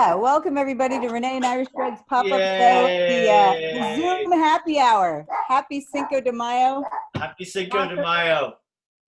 Welcome everybody to Renee and Irish Greg's pop-up show, the Yay! Zoom happy hour. Happy Cinco de Mayo. Happy Cinco de Mayo.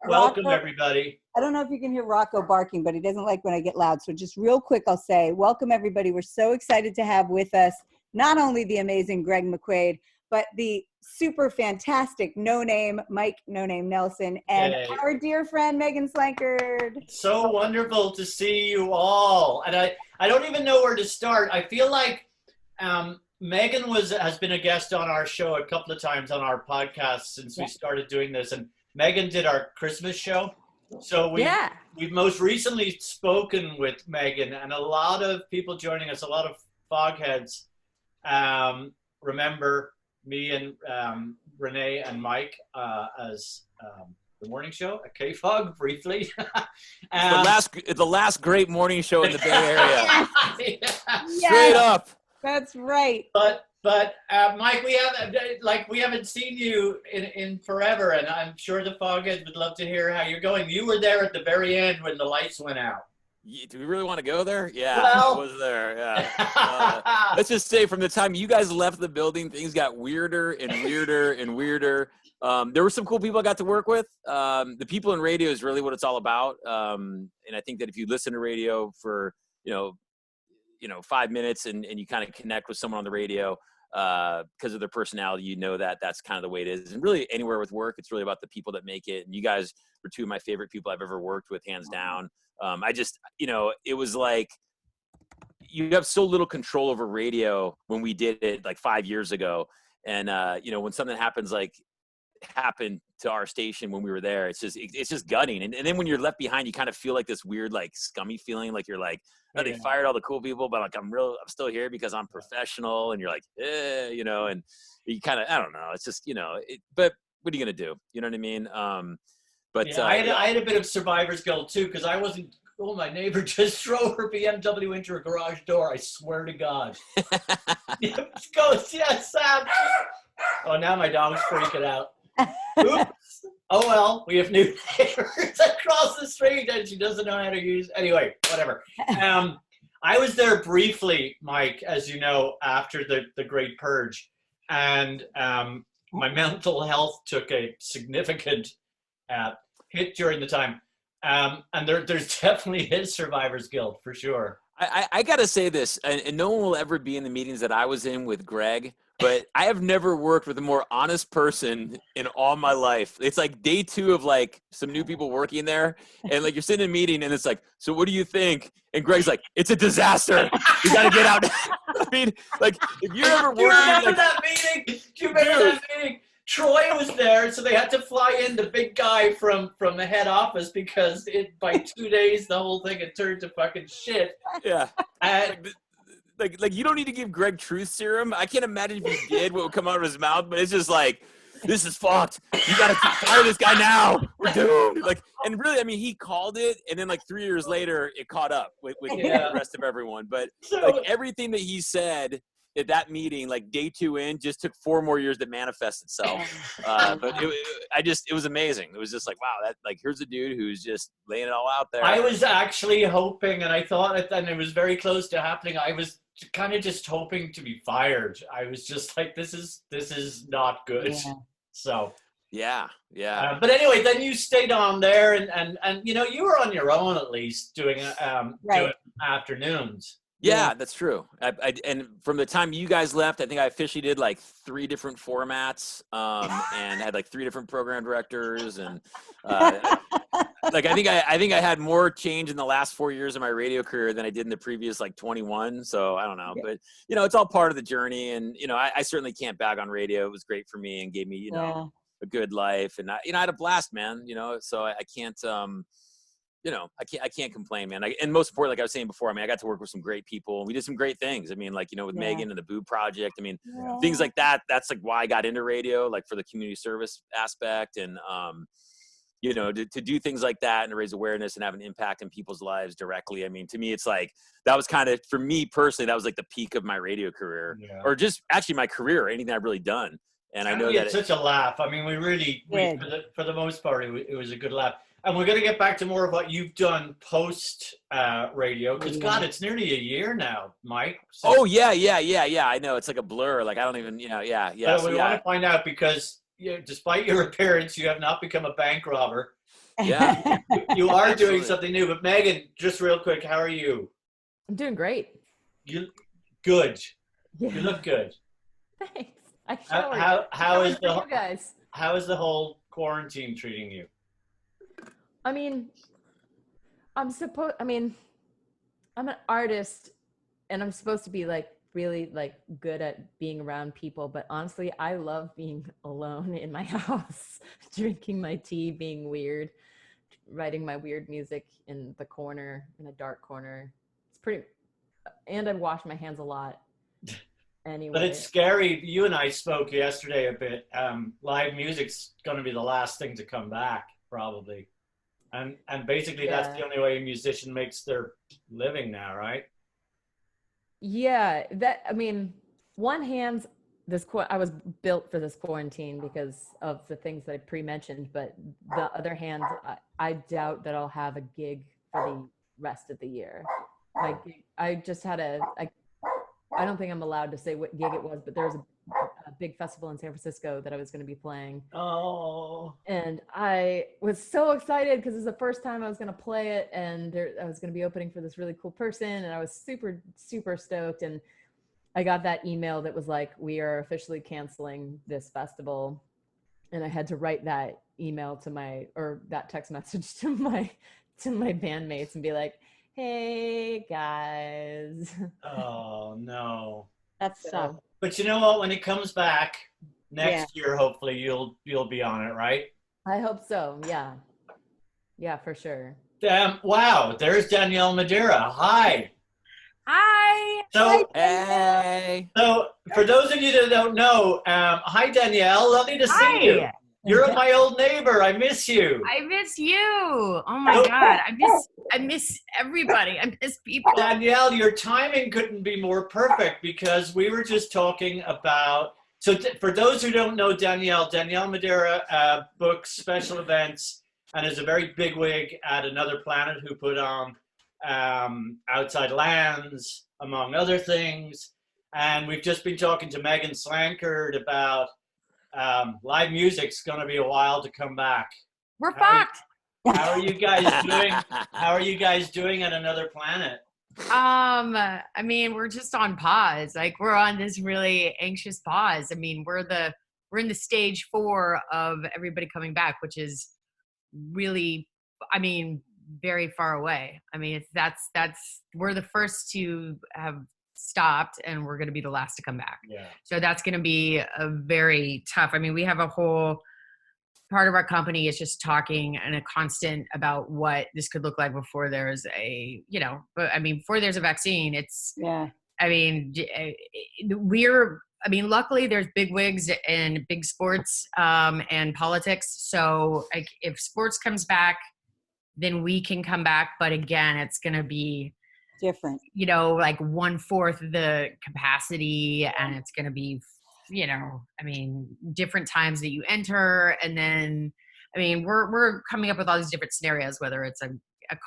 Welcome, everybody. I don't know if you can hear Rocco barking, but he doesn't like when I get loud. So just real quick, I'll say, welcome everybody. We're so excited to have with us not only the amazing Greg McQuaid, but the super fantastic no-name Mike No-Name Nelson and our dear friend Megan Slankard. It's so wonderful to see you all. And I don't even know where to start. I feel like Megan has been a guest on our show a couple of times on our podcast since we started doing this. And Megan did our Christmas show. So we've most recently spoken with Megan, and a lot of people joining us, a lot of fogheads remember me and Renee and Mike as the morning show at K-Fog briefly. The last great morning show in the Bay Area. Straight up. That's right. But Mike, we haven't seen you in forever, and I'm sure the fogheads would love to hear how you're going. You were there at the very end when the lights went out. Do we really want to go there? Yeah, well, I was there. Yeah. Let's just say from the time you guys left the building, things got weirder and weirder and weirder. There were some cool people I got to work with. The people in radio is really what it's all about. And I think that if you listen to radio for, 5 minutes and you kind of connect with someone on the radio because of their personality, that's kind of the way it is. And really anywhere with work, it's really about the people that make it. And you guys were two of my favorite people I've ever worked with, hands down. It was like you have so little control over radio when we did it like 5 years ago. And, when something happened to our station when we were there, it's just gutting. And then when you're left behind, you kind of feel like this weird, like scummy feeling, like you're like, oh, they fired all the cool people, but like, I'm still here because I'm professional. And you're like, and you kind of, I don't know. It's just, but what are you going to do? You know what I mean? I had a bit of survivor's guilt too, because I wasn't. Oh, my neighbor just drove her BMW into her garage door. I swear to God. Goes, yes, Sam. Oh, now my dog's freaking out. Oops. Oh well, we have new neighbors across the street, and she doesn't know how to use. Anyway, whatever. I was there briefly, Mike, as you know, after the Great Purge, and my mental health took a significant hit during the time. And there's definitely his survivor's guilt for sure. I got to say this, and no one will ever be in the meetings that I was in with Greg, but I have never worked with a more honest person in all my life. It's like day 2 of like some new people working there, and like you're sitting in a meeting and it's like, so what do you think? And Greg's like, it's a disaster. You got to get out. I mean, like if you're ever working. Do you remember that meeting? Troy was there, so they had to fly in the big guy from the head office because by 2 days the whole thing had turned to fucking shit. Yeah. Like you don't need to give Greg truth serum. I can't imagine if he did what would come out of his mouth, but it's just like, this is fucked. You got to fire this guy now. We're doomed. Like, and really, I mean, he called it, and then like 3 years later, it caught up with the rest of everyone. But like everything that he said at that meeting, like day 2 in, just took 4 more years to manifest itself. But it was amazing. It was just like, wow, that like here's a dude who's just laying it all out there. I was actually hoping, and I thought, and it was very close to happening. I was kind of just hoping to be fired. I was just like, this is not good. Yeah. So. Yeah. But anyway, then you stayed on there, and you were on your own at least doing doing afternoons. Yeah, that's true. And from the time you guys left, I think I officially did like 3 different formats, and had like 3 different program directors, and like I think I had more change in the last 4 years of my radio career than I did in the previous like 21. So I don't know, but it's all part of the journey, and I certainly can't bag on radio. It was great for me and gave me a good life, and I had a blast, man. So I can't. I can't complain, man. And most importantly, like I was saying before, I mean, I got to work with some great people, and we did some great things. I mean, like, with Megan and the Boo Project. I mean, things like that. That's like why I got into radio, like for the community service aspect, and to do things like that and to raise awareness and have an impact in people's lives directly. I mean, to me, it's like that was kind of, for me personally, that was like the peak of my radio career, or just actually my career, anything I've really done. And I know that it's such a laugh. I mean, we really, for the most part, it was a good laugh. And we're going to get back to more of what you've done post radio, because God, it's nearly a year now, Mike. Oh yeah. I know, it's like a blur. Like I don't even, yeah. But So, we want to find out because despite your appearance, you have not become a bank robber. Yeah, you are doing something new. But Megan, just real quick, how are you? I'm doing great. You good? Yeah. You look good. Thanks. I showered. How is you guys? How is the whole quarantine treating you? I mean, I'm an artist and I'm supposed to be like really like good at being around people, but honestly, I love being alone in my house, drinking my tea, being weird, writing my weird music in the corner, in a dark corner. It's pretty, and I wash my hands a lot. Anyway. But it's scary. You and I spoke yesterday a bit. Live music's going to be the last thing to come back, probably. And basically that's the only way a musician makes their living now, right? Yeah, one hand, I was built for this quarantine because of the things that I pre-mentioned, but the other hand, I doubt that I'll have a gig for the rest of the year. Like I just had I don't think I'm allowed to say what gig it was, but there was a big festival in San Francisco that I was going to be playing. Oh. And I was so excited because it's the first time I was going to play it, and I was going to be opening for this really cool person, and I was super, super stoked. And I got that email that was like, we are officially canceling this festival. And I had to write that email that text message to my bandmates and be like, hey guys. Oh no. That's so. But you know what? When it comes back next year, hopefully you'll be on it, right? I hope so. Yeah, for sure. Wow. There's Danielle Madeira. Hi. Hi. So, hey. So for those of you that don't know, hi Danielle. Lovely to see you. You're my old neighbor. I miss you. I miss you. Oh my God. I miss everybody. I miss people. Danielle, your timing couldn't be more perfect because we were just talking about, for those who don't know Danielle Madeira books special events and is a very big wig at Another Planet who put on Outside Lands, among other things. And we've just been talking to Megan Slankard about live music's going to be a while to come back. We're fucked. How are you guys doing? How are you guys doing at Another Planet? I mean, we're just on pause. Like we're on this really anxious pause. I mean, we're in the stage 4 of everybody coming back, which is really, very far away. I mean, we're the first to have stopped and we're going to be the last to come back. Yeah. So that's going to be a very tough. I mean, we have a whole part of our company is just talking and a constant about what this could look like before there's before there's a vaccine. Luckily there's big wigs in big sports and politics. So like if sports comes back, then we can come back. But again, it's going to be different, like 1/4 the capacity, and it's going to be, different times that you enter. And then, we're coming up with all these different scenarios, whether it's a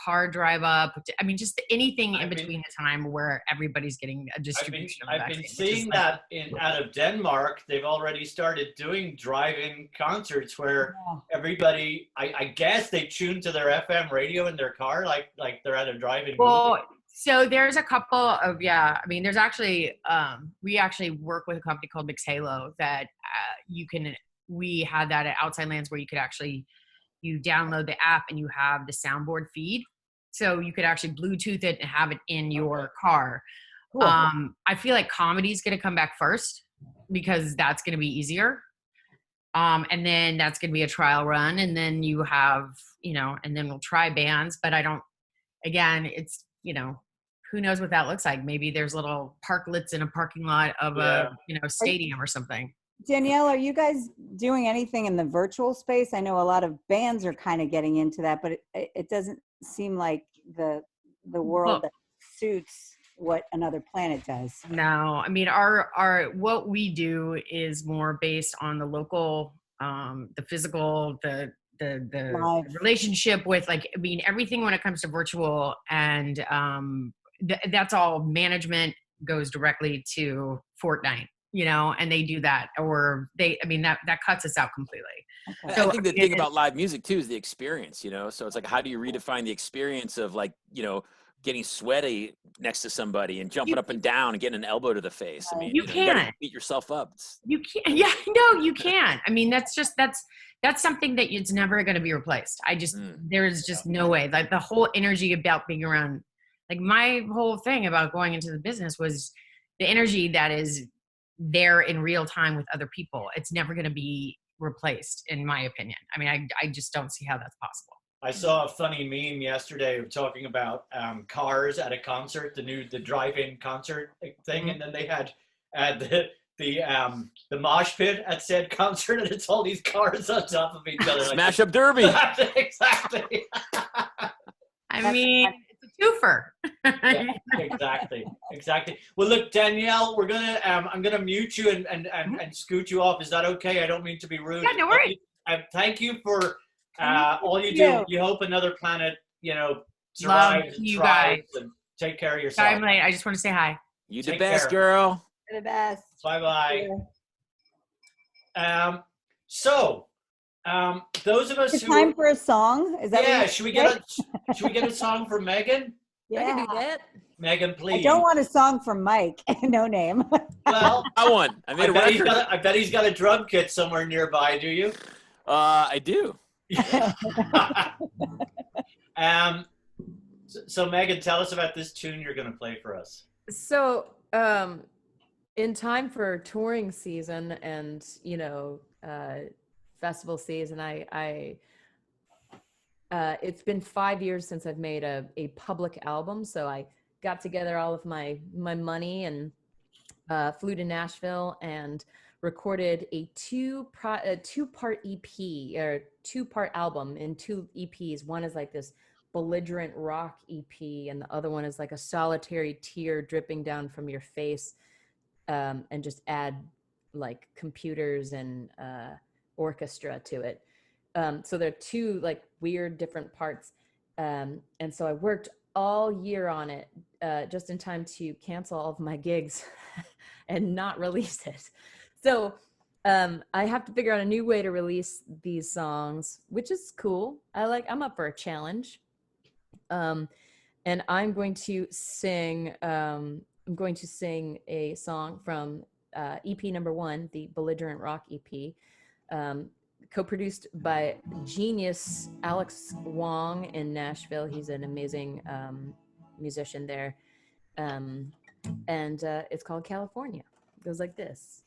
car drive up, just anything in between the time where everybody's getting a distribution of the vaccine. I've been seeing that out of Denmark. They've already started doing drive-in concerts where everybody, I guess they tune to their FM radio in their car, like they're at a drive-in movie. So there's a couple of, there's actually, we actually work with a company called Mix Halo that we had that at Outside Lands where you could actually, you download the app and you have the soundboard feed. So you could actually Bluetooth it and have it in your car. Cool. I feel like comedy is going to come back first because that's going to be easier. And then that's going to be a trial run. And then you have, and then we'll try bands, but it's, who knows what that looks like? Maybe there's little parklets in a parking lot of a stadium or something. Danielle, are you guys doing anything in the virtual space? I know a lot of bands are kind of getting into that, but it doesn't seem like the world that suits what Another Planet does. No, our what we do is more based on the local, the physical, the Live. relationship with, like, I mean, everything when it comes to virtual, and that's all management goes directly to Fortnite, you know, and they do that, or I mean, that cuts us out completely. Okay. I think the thing about live music too is the experience, you know. So it's like, how do you redefine the experience of, like, you know, getting sweaty next to somebody and jumping up and down and getting an elbow to the face? I mean, you gotta can't beat yourself up. You can't. Yeah, no, you can't. I mean, that's something that it's never going to be replaced. There's just no way. Like, the whole energy about being around, like, my whole thing about going into the business was the energy that is there in real time with other people. It's never going to be replaced, in my opinion. I mean, I just don't see how that's possible. I saw a funny meme yesterday of talking about cars at a concert, the drive-in concert thing, and then they had the mosh pit at said concert, and it's all these cars on top of each other. Smash up derby. Exactly. I mean, it's a twofer. Yeah, exactly. Well, look, Danielle, we're gonna I'm gonna mute you and scoot you off. Is that okay? I don't mean to be rude. Yeah, no worries. Thank you for all you do. You hope another planet, you know, survives and thrives. And take care of yourself. Sorry I'm late. I just want to say hi. You the best, girl. You're the best. Bye. So, those of us It's who time for a song. Is that what you should we get a song from Megan? I can do that. Megan, please. I don't want a song from Mike. No name. Well, I won. I made a record. I bet he's got a drum kit somewhere nearby. Do you? I do. So Megan, tell us about this tune you're going to play for us. So, in time for touring season and, you know, festival season, it's been 5 years since I've made a public album. So I got together all of my money and flew to Nashville and recorded a two-part EP, or two-part album in 2 EPs. One is like this belligerent rock EP, and the other one is like a solitary tear dripping down from your face, and just add like computers and orchestra to it. So they're 2 like weird different parts. And so I worked all year on it, just in time to cancel all of my gigs and not release it. So I have to figure out a new way to release these songs, which is cool. I'm up for a challenge. And I'm going to sing a song from EP number 1, the Belligerent Rock EP, co-produced by genius Alex Wong in Nashville. He's an amazing musician there. And it's called California. It goes like this.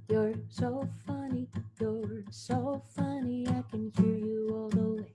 You're so funny, I can hear you all the way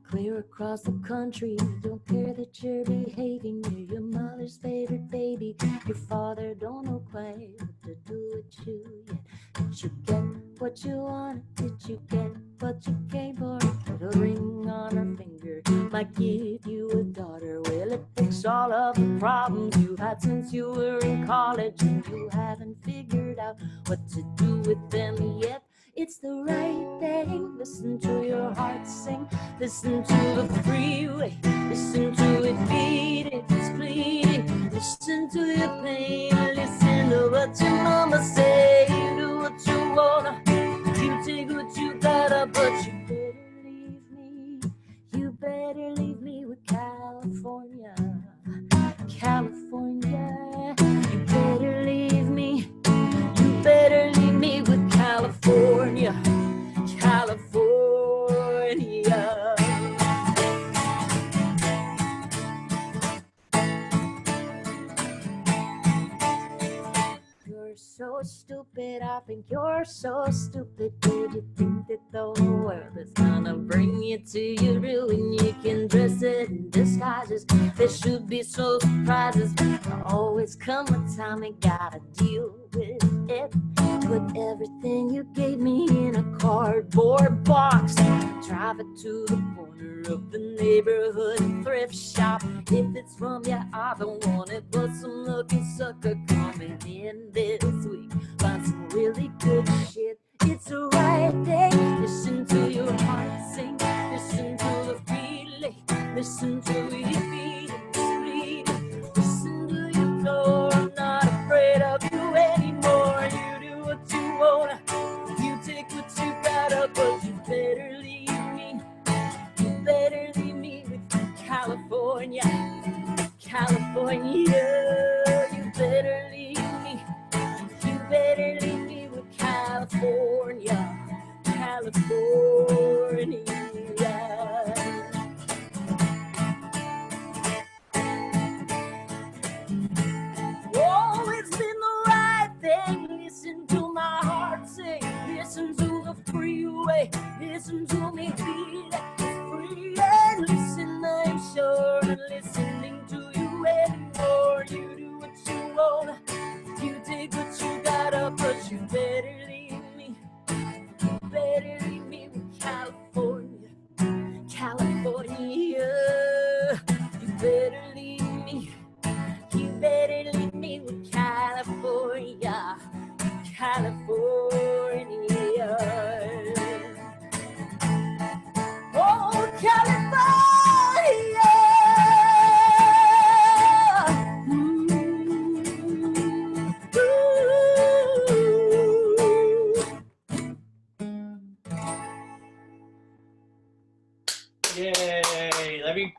clear across the country. Don't care that you're behaving, you're your mother's favorite baby. Your father don't know quite what to do with you yet. Did you get what you wanted? Did you get what you came for? Put a ring on her finger, might give you a daughter. Will it fix all of the problems you've had since you were in college and you haven't figured out what to do with them yet? It's the right thing. Listen to your heart sing. Listen to the freeway. Listen to it beat. It's bleeding. Listen to your pain. Listen to what your mama say. You do what you wanna. You take what you gotta, but you better leave me. You better leave me with California. California. You better leave me. You better leave me with California, California. You're so stupid, I think you're so stupid. Did you think that the whole world is gonna bring you to your ruin? You can dress it in disguises. There should be so surprises. There always come a time you gotta deal with it. Put everything you gave me in a cardboard box. Drive it to the corner of the neighborhood thrift shop. If it's from you, I don't want it, but some lucky sucker coming in this week. Find some really good it's the right thing. Listen to your heart sing. Listen to the feeling. Listen to it beat and bleed. Listen to your floor. I'm not afraid of you anymore. You do what you wanna. You take what you gotta, but you better leave me. You better leave me with California. California, you better leave me. You better leave me with California. California. Oh, it's been the right thing. Listen to my heart sing. Listen to the freeway. Listen to me feel free. And listen, I'm sure I'm listening to you anymore. You do what you want. You take what you gotta, but you better leave me. You better leave me with California. California. You better leave me. You better leave me with California, California. Oh, California. Yay! Let me,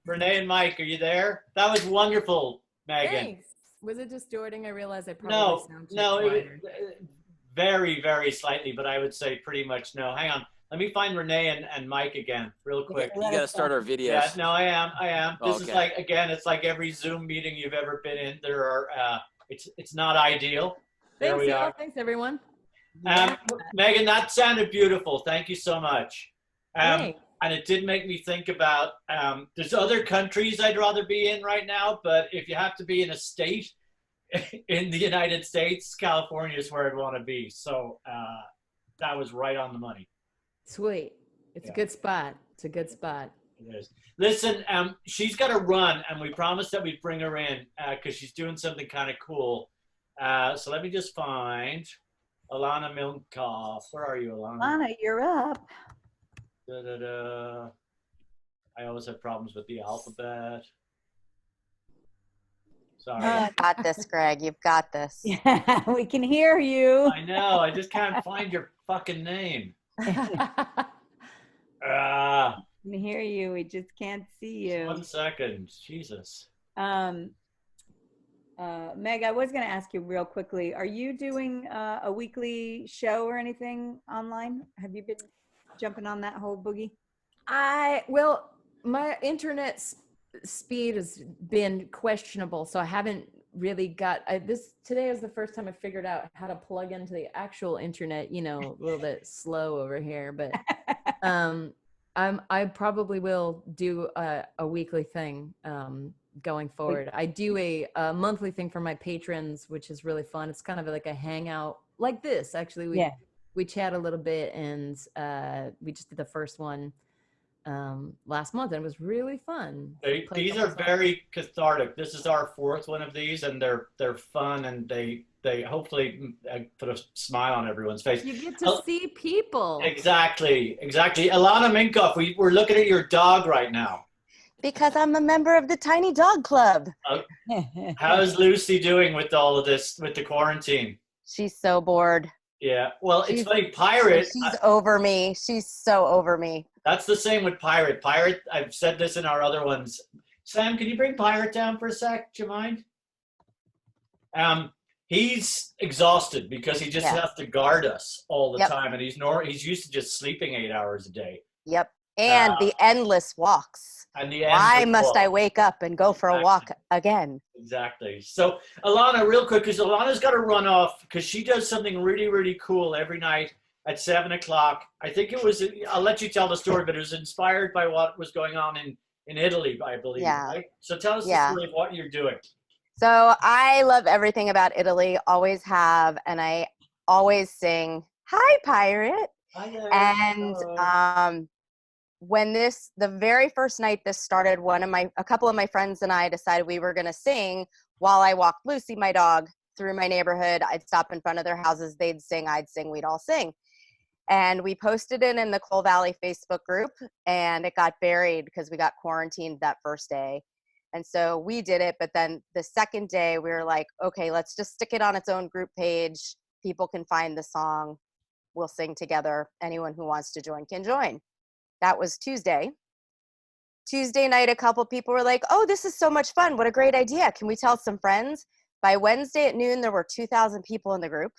Renee and Mike, are you there? That was wonderful, Megan. Thanks. Was it distorting? I realized I probably sound too No, quieter. very, very slightly, but I would say pretty much no. Hang on. Let me find Renee and Mike again real quick. You got to start our videos. Yeah, no, I am. This is Okay. like, again, it's like every Zoom meeting you've ever been in. There are, it's not ideal. There Thanks, we y'all. are. Thanks, everyone. Megan, that sounded beautiful. Thank you so much. Thanks. And it did make me think about, there's other countries I'd rather be in right now, but if you have to be in a state in the United States, California is where I'd want to be. So that was right on the money. Sweet. It's a good spot. It's a good spot. It is. Listen, she's got to run, and we promised that we'd bring her in because she's doing something kind of cool. So let me just find Alana Milkoff. Where are you, Alana? Alana, you're up. Da-da-da. I always have problems with the alphabet. Sorry. You've got this, Greg. You've got this. Yeah, we can hear you. I know. I just can't find your fucking name. We can hear you. We just can't see you. 1 second. Jesus. Meg, I was going to ask you real quickly. Are you doing a weekly show or anything online? Have you been jumping on that whole boogie? Well, my internet speed has been questionable, so I haven't really got today was the first time I figured out how to plug into the actual internet, a little bit slow over here, but I probably will do a weekly thing going forward. I do a monthly thing for my patrons, which is really fun. It's kind of like a hangout like this. Actually, we chat a little bit, and we just did the first one last month, and it was really fun. These are very cathartic. This is our 4th one of these, and they're fun, and they hopefully put a smile on everyone's face. You get to see people. Exactly. Alana Minkoff, we're looking at your dog right now. Because I'm a member of the Tiny Dog Club. How's Lucy doing with all of this, with the quarantine? She's so bored. Yeah. Well, it's funny, Pirate. She's over me. She's so over me. That's the same with Pirate. Pirate, I've said this in our other ones. Sam, can you bring Pirate down for a sec? Do you mind? He's exhausted because he just has to guard us all the time, and he's used to just sleeping 8 hours a day. Yep. And the endless walks. Why must I wake up and go for a walk again? Exactly. So, Alana, real quick, because Alana's got to run off because she does something really, really cool every night at 7 o'clock. I think it was, I'll let you tell the story, but it was inspired by what was going on in Italy, I believe. Yeah. Right? So tell us the story of what you're doing. So I love everything about Italy, always have, and I always sing, "Hi, Pirate." Hi there. And when the very first night this started, a couple of my friends and I decided we were going to sing while I walked Lucy, my dog, through my neighborhood. I'd stop in front of their houses. They'd sing, I'd sing, we'd all sing. And we posted it in the Coal Valley Facebook group, and it got buried because we got quarantined that first day. And so we did it. But then the second day we were like, okay, let's just stick it on its own group page. People can find the song. We'll sing together. Anyone who wants to join can join. That was Tuesday. Tuesday night, a couple people were like, oh, this is so much fun. What a great idea. Can we tell some friends? By Wednesday at noon, there were 2,000 people in the group.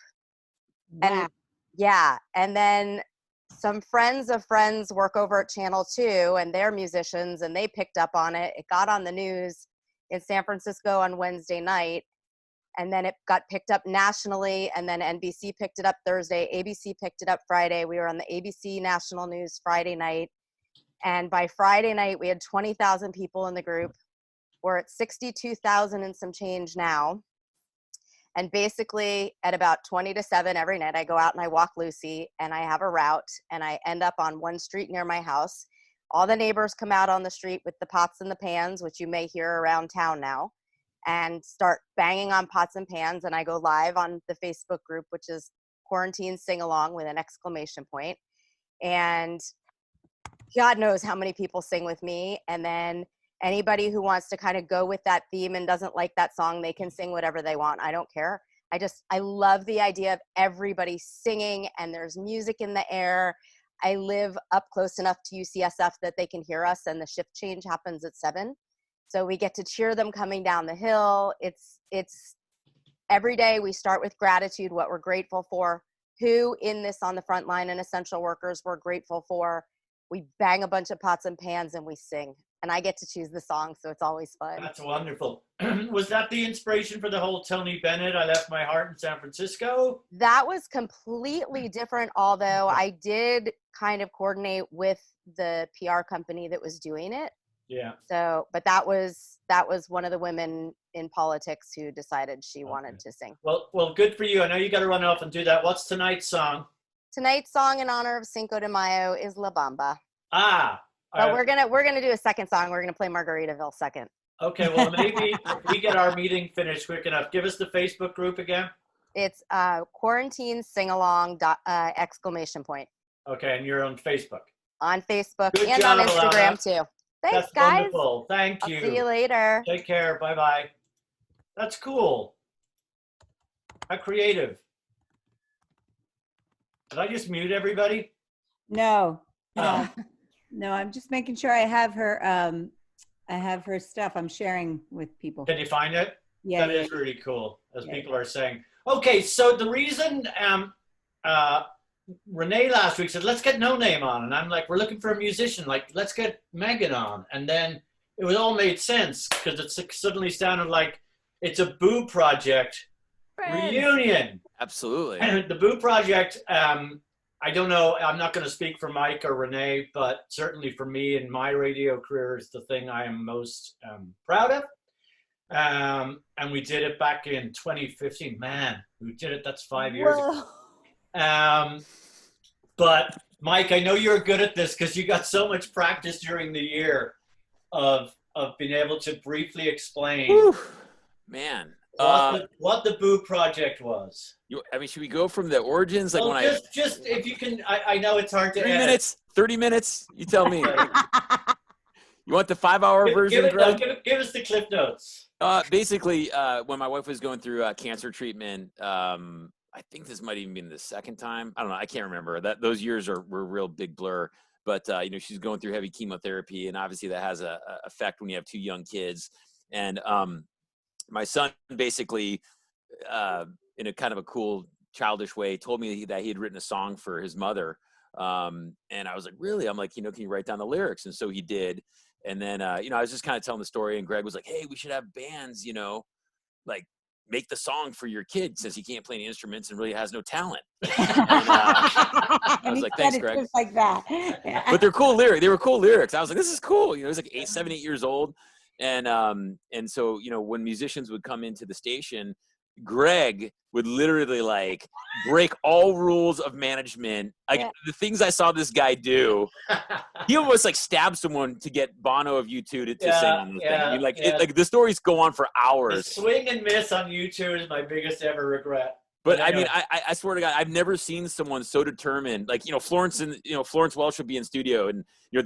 Wow. And yeah. And then some friends of friends work over at Channel 2, and they're musicians, and they picked up on it. It got on the news in San Francisco on Wednesday night, and then it got picked up nationally, and then NBC picked it up Thursday. ABC picked it up Friday. We were on the ABC national news Friday night. And by Friday night, we had 20,000 people in the group. We're at 62,000 and some change now. And basically at about 20 to 7 every night, I go out and I walk Lucy, and I have a route, and I end up on one street near my house. All the neighbors come out on the street with the pots and the pans, which you may hear around town now, and start banging on pots and pans. And I go live on the Facebook group, which is Quarantine Sing Along with an exclamation point. And God knows how many people sing with me. And then anybody who wants to kind of go with that theme and doesn't like that song, they can sing whatever they want. I don't care. I love the idea of everybody singing, and there's music in the air. I live up close enough to UCSF that they can hear us, and the shift change happens at 7. So we get to cheer them coming down the hill. It's every day we start with gratitude, what we're grateful for, who in this on the front line and essential workers we're grateful for. We bang a bunch of pots and pans and we sing. And I get to choose the song, so it's always fun. That's wonderful. Was that the inspiration for the whole Tony Bennett, I Left My Heart in San Francisco? That was completely different, although I did kind of coordinate with the PR company that was doing it. Yeah. So, but that was one of the women in politics who decided she wanted to sing. Well, good for you. I know you got to run off and do that. What's tonight's song? Tonight's song in honor of Cinco de Mayo is La Bamba. Ah. But we're gonna do a second song. We're gonna play Margaritaville second. Okay, well maybe if we get our meeting finished quick enough, give us the Facebook group again. It's Quarantine Sing Along exclamation point. Okay, and you're on Facebook. On Facebook Good and job, on Instagram Alana. too. Thanks, That's guys. wonderful. Thank you. I'll see you later. Take care. Bye bye. That's cool. How creative. Did I just mute everybody? No. Oh. No, I'm just making sure I have her stuff. I'm sharing with people. Can you find it? Yeah. That is really cool, as Yeah. people are saying. Okay, so the reason Renee last week said, let's get No Name on. And I'm like, we're looking for a musician. Like, let's get Megan on. And then it was all made sense because it suddenly sounded like it's a Boo Project reunion. Absolutely. The Boo Project, I don't know, I'm not going to speak for Mike or Renee, but certainly for me in my radio career is the thing I am most proud of. And we did it back in 2015. Man, we did it, that's 5 years ago. But Mike, I know you're good at this because you got so much practice during the year of being able to briefly explain Man. what the Boo Project was. Should we go from the origins? Like just if you can, I know it's hard to 30 minutes, you tell me. You want the 5-hour version, Greg? Give us the clip notes. Basically, when my wife was going through cancer treatment, I think this might even be the second time. I don't know. I can't remember. Those years were a real big blur. But, she's going through heavy chemotherapy, and obviously that has a effect when you have 2 young kids. And my son basically, in a kind of a cool, childish way, told me that he had written a song for his mother. And I was like, really? I'm like, can you write down the lyrics? And so he did. And then, I was just kind of telling the story, and Greg was like, hey, we should have bands, like make the song for your kid since he can't play any instruments and really has no talent. And, I was like, thanks, Greg. Just like that. Yeah. But they're cool lyrics. They were cool lyrics. I was like, this is cool. He was like 7, 8 years old. And so, when musicians would come into the station, Greg would literally like break all rules of management. Like the things I saw this guy do, he almost like stabbed someone to get Bono of U2 to sing on the thing. I mean, like, like the stories go on for hours. The swing and miss on U2 is my biggest ever regret. But anyway. I mean, I swear to God, I've never seen someone so determined. Like, Florence Welch would be in studio, and you're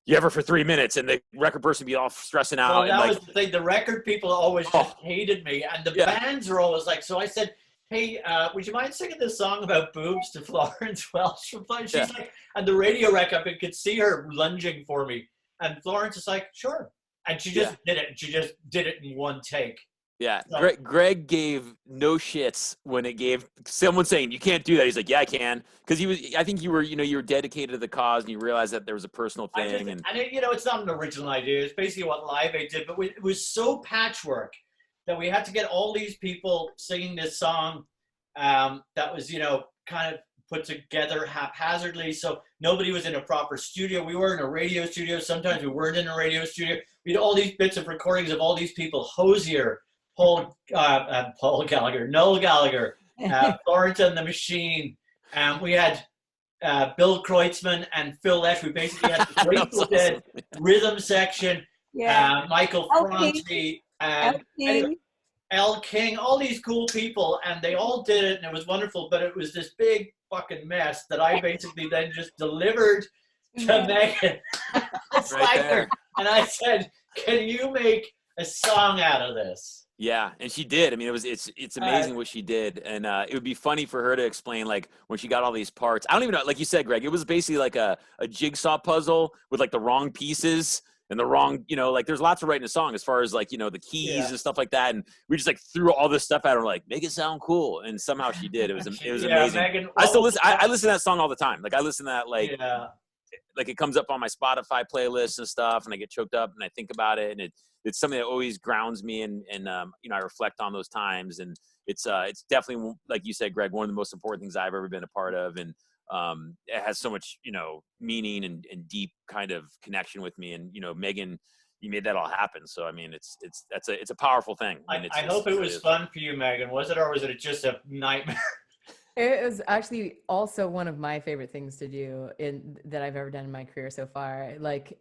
you have her for 3 minutes, and the record person would be all stressing out. Well, that was the thing. The record people always just hated me, and the bands are always like. So I said, "Hey, would you mind singing this song about boobs to Florence Welch?" She's like, and the radio rec up, and could see her lunging for me, and Florence is like, "Sure," and she just did it. She just did it in one take. Yeah, so, Greg gave no shits when it gave someone saying you can't do that. He's like, yeah, I can, because I think you were dedicated to the cause, and you realized that there was a personal thing. And it's not an original idea. It's basically what Live Aid did, but it was so patchwork that we had to get all these people singing this song that was kind of put together haphazardly. So nobody was in a proper studio. We were in a radio studio. Sometimes we weren't in a radio studio. We had all these bits of recordings of all these people. Hosier. Paul Gallagher, Noel Gallagher, Florence and the Machine. We had Bill Kreutzmann and Phil Lesh. We basically had the Grateful Dead rhythm section. Michael Franti, and El King, all these cool people, and they all did it, and it was wonderful. But it was this big fucking mess that I basically then just delivered to Megan Slankard, and I said, "Can you make a song out of this?" Yeah, and she did. I mean, it's amazing what she did, and it would be funny for her to explain, like, when she got all these parts. I don't even know, like you said, Greg, it was basically like a jigsaw puzzle with like the wrong pieces and the wrong, like there's lots of writing a song as far as like, the keys and stuff like that, and we just like threw all this stuff at her, like, make it sound cool, and somehow she did. It was amazing. Megan, I still listen. I listen to that song all the time. Like I listen to that like it comes up on my Spotify playlist and stuff, and I get choked up and I think about it, and it's something that always grounds me, and I reflect on those times, and it's definitely, like you said, Greg, one of the most important things I've ever been a part of, and it has so much meaning and deep kind of connection with me, and Megan, you made that all happen. So I mean, it's a powerful thing. I hope it was fun for you, Megan. Was it, or was it just a nightmare? It was actually also one of my favorite things to do that I've ever done in my career so far. Like,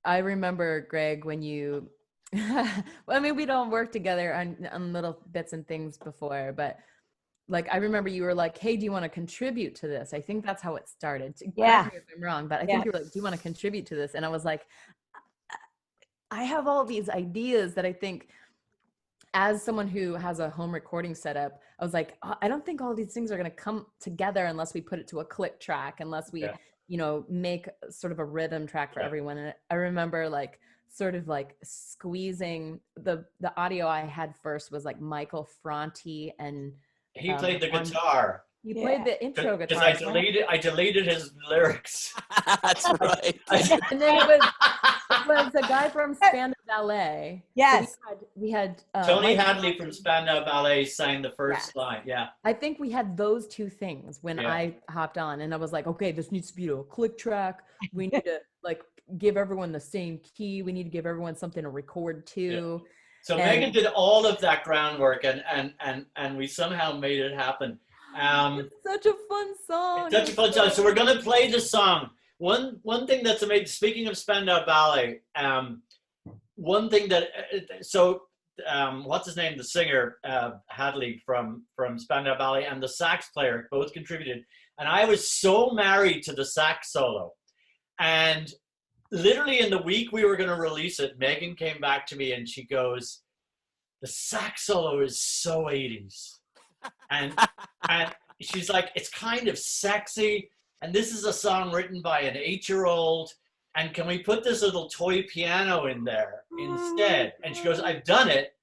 I remember, Greg, when you, I mean, we don't work together on little bits and things before, but like, I remember you were like, hey, do you want to contribute to this? I think that's how it started. Correct me if I'm wrong, but I think you were like, do you want to contribute to this? And I was like, I have all these ideas that I think, as someone who has a home recording setup, I was like, I don't think all these things are going to come together unless we put it to a click track, unless we, make sort of a rhythm track for everyone. And I remember like sort of like squeezing the audio I had first was like Michael Franti, and he played the guitar. He played the intro guitar. Because I deleted his lyrics. That's right. And then it was a guy from Spandau Ballet. Yes. So we had Tony Hadley from Spandau Ballet sang the first line. Yeah. I think we had those two things when I hopped on, and I was like, okay, this needs to be a click track. We need to like give everyone the same key. We need to give everyone something to record to. Yeah. So Megan did all of that groundwork, and we somehow made it happen. It's such a fun song. It's such a fun song. So we're going to play the song. One thing that's amazing, speaking of Spandau Ballet, one thing that, what's his name? The singer, Hadley from Spandau Ballet, and the sax player both contributed. And I was so married to the sax solo. And literally in the week we were going to release it, Megan came back to me and she goes, the sax solo is so 80s. And she's like, it's kind of sexy, and this is a song written by an 8-year-old, and can we put this little toy piano in there instead? And she goes, I've done it.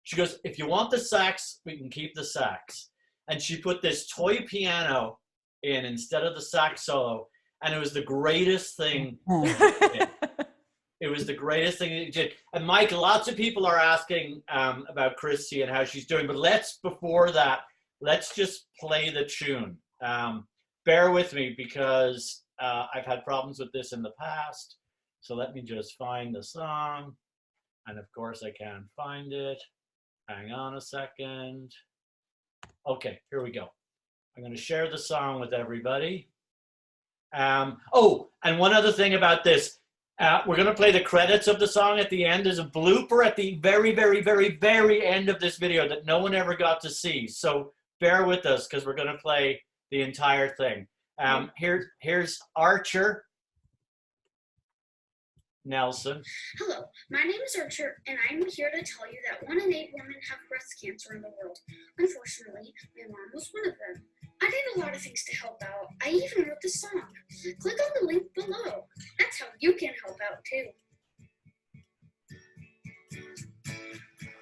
She goes, if you want the sax, we can keep the sax. And she put this toy piano in instead of the sax solo, and it was the greatest thing. It was the greatest thing that you did. And Mike, lots of people are asking about Christy and how she's doing, but before that, let's just play the tune. Bear with me because I've had problems with this in the past. So let me just find the song. And of course I can't find it. Hang on a second. Okay, here we go. I'm going to share the song with everybody. Oh, and one other thing about this. We're going to play the credits of the song at the end. There's a blooper at the very, very, very, very end of this video that no one ever got to see. So bear with us because we're going to play the entire thing. Here's Archer Nelson. Hello, my name is Archer, and I'm here to tell you that 1 in 8 women have breast cancer in the world. Unfortunately, my mom was one of them. I did a lot of things to help out. I even wrote this song. Click on the link below. That's how you can help out too.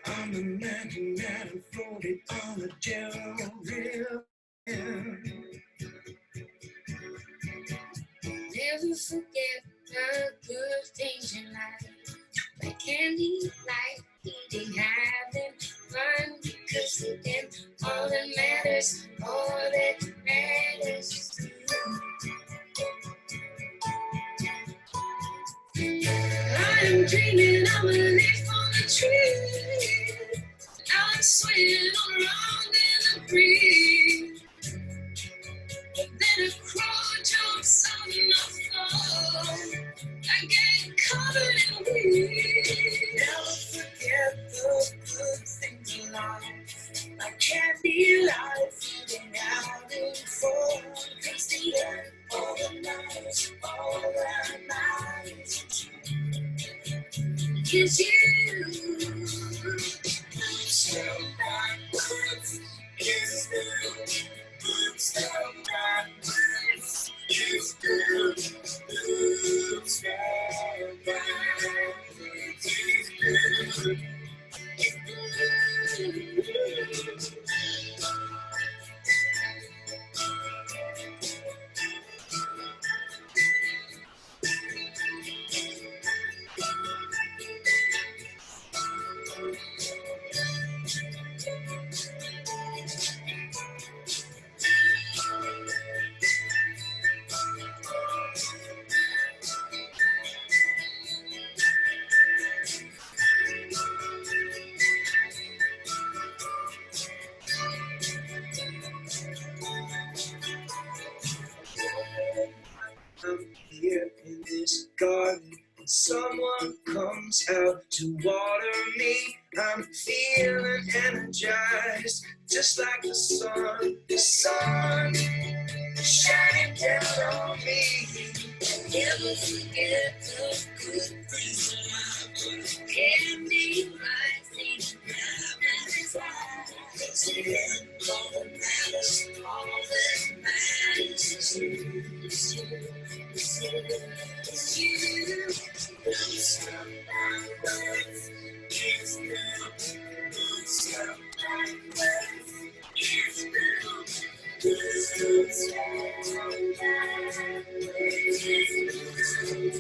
I'm a man and floated on a gentle river. Never forget the good things in life, like candy, like eating, having fun, because then all that matters, is you. I'm dreaming of a leaf on a tree, I'm swinging around in the breeze. Then a crow jumps on the floor. I get covered in weeds. Never forget the good things in life. Like candy, life, eating out in fun. Cause the end, all the night, all that matters is you. Step backwards is good. Step backwards is good. Step backwards is good. I'm here in this garden, and someone comes out to water me. I'm feeling energized, just like the sun shining down on me. Never forget the good things in life. Candy, life, it's the end, all that matters, is you. It's you. Step backwards, it's good. Step backwards, it's good. Step backwards, it's good.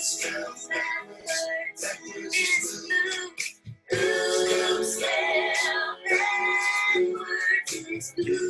Step backwards, step backwards, it's good.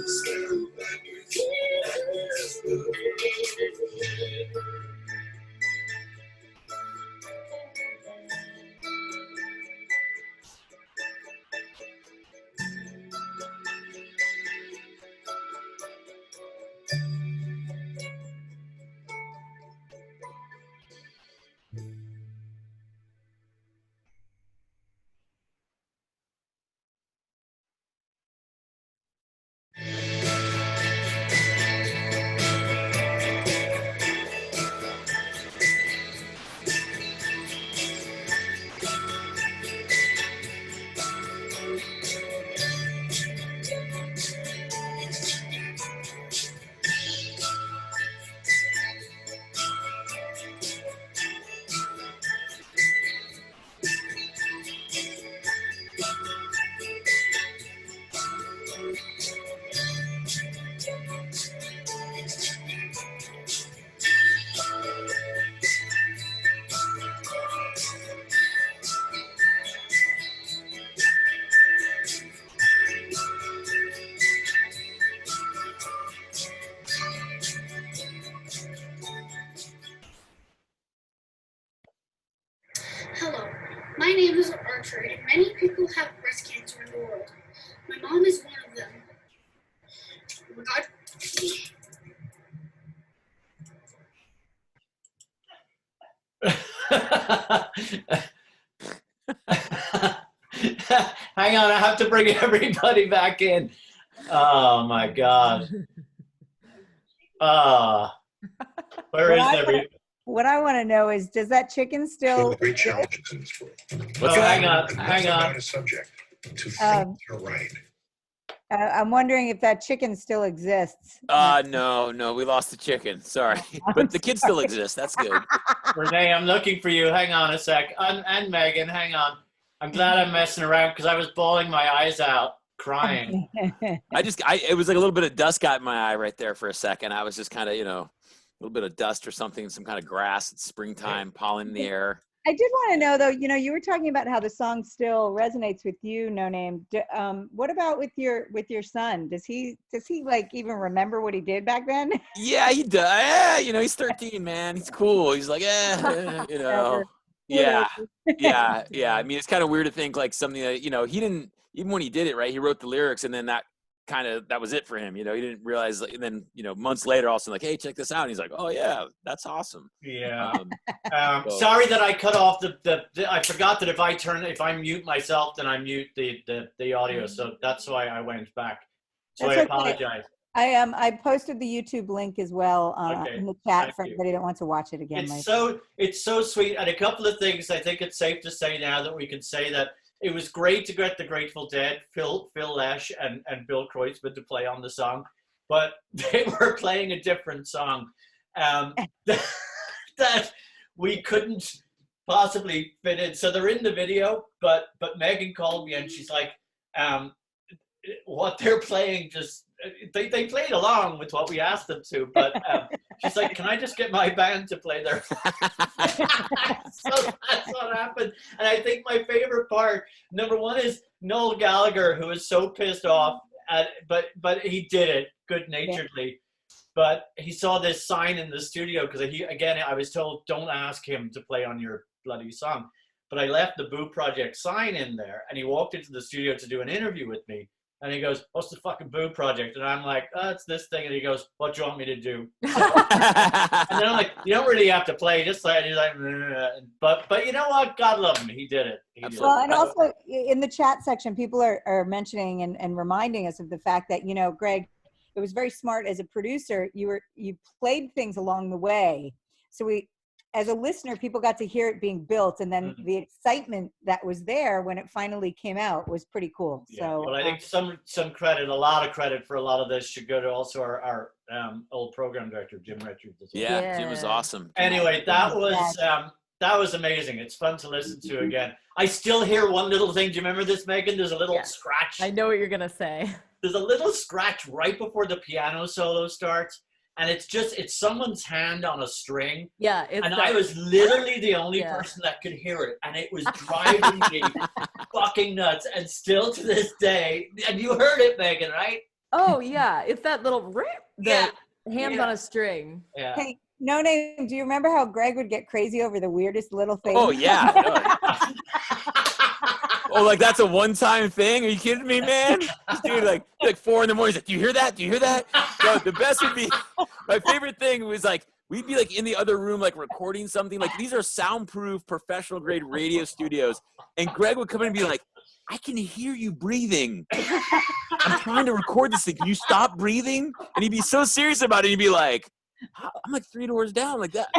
My name is Archer, and many people have breast cancer in the world. My mom is one of them. Oh my God. Hang on, I have to bring everybody back in. Oh my God. Where is everybody? What I want to know is, does that chicken still? Great challenges in this world. What's that? Hang on. A subject to think you're right. I'm wondering if that chicken still exists. No, we lost the chicken. Sorry, but the kid still exists. That's good. Renee, I'm looking for you. Hang on a sec. And Megan, hang on. I'm glad I'm messing around because I was bawling my eyes out, crying. It was like a little bit of dust got in my eye right there for a second. I was just kind of, a little bit of dust or something, some kind of grass. It's springtime, pollen in the air. I did want to know though, you were talking about how the song still resonates with you, No Name. What about with your son? Does he like even remember what he did back then? Yeah, he does. Yeah, he's 13, man. He's cool. He's like, yeah. I mean, it's kind of weird to think like something that, he didn't, even when he did it, right, he wrote the lyrics and then that was it for him. He didn't realize, and then, months later, also like, hey, check this out. And he's like, oh yeah, that's awesome. Yeah. Sorry that I cut off I forgot that if I mute myself, then I mute the audio. So that's why I went back. So I apologize. I posted the YouTube link as well in the chat for anybody that wants to watch it again. It's so sweet. And a couple of things I think it's safe to say now that we can say that it was great to get the Grateful Dead, Phil Lesh and Bill Kreutzmann to play on the song, but they were playing a different song that we couldn't possibly fit in. So they're in the video, but Megan called me and she's like, what they're playing just, they played along with what we asked them to, but she's like, can I just get my band to play their So that's what happened. And I think my favorite part, number one, is Noel Gallagher, who is so pissed off but he did it good-naturedly. Yeah. But he saw this sign in the studio because I was told, don't ask him to play on your bloody song. But I left the Boo Project sign in there, and he walked into the studio to do an interview with me. And he goes, what's the fucking Boo Project? And I'm like, oh, it's this thing. And he goes, what do you want me to do? And then I'm like, you don't really have to play. Just like, he's like, but you know what? God love him. He did it. Well, and also in the chat section, people are mentioning and reminding us of the fact that, Greg, it was very smart as a producer. You played things along the way. So as a listener, people got to hear it being built, and then the excitement that was there when it finally came out was pretty cool. Yeah. So, well, I think some credit, a lot of credit for a lot of this should go to also our old program director, Jim Richards. Yeah, Jim was awesome. Anyway, that was amazing. It's fun to listen to again. I still hear one little thing. Do you remember this, Megan? There's a little scratch. I know what you're gonna say. There's a little scratch right before the piano solo starts. And it's someone's hand on a string. Yeah. I was literally the only person that could hear it. And it was driving me fucking nuts. And still to this day, and you heard it, Megan, right? Oh, yeah. It's that little rip, hands on a string. Yeah. Hey, No Name, do you remember how Greg would get crazy over the weirdest little things? Oh, yeah. Oh, like that's a one-time thing? Are you kidding me, man? This dude, like 4 a.m. He's like, do you hear that? Do you hear that? No, the best would be, my favorite thing was like, we'd be like in the other room, like recording something. Like these are soundproof, professional grade radio studios. And Greg would come in and be like, I can hear you breathing. I'm trying to record this thing. Can you stop breathing? And he'd be so serious about it. He'd be like, I'm like 3 doors down like that.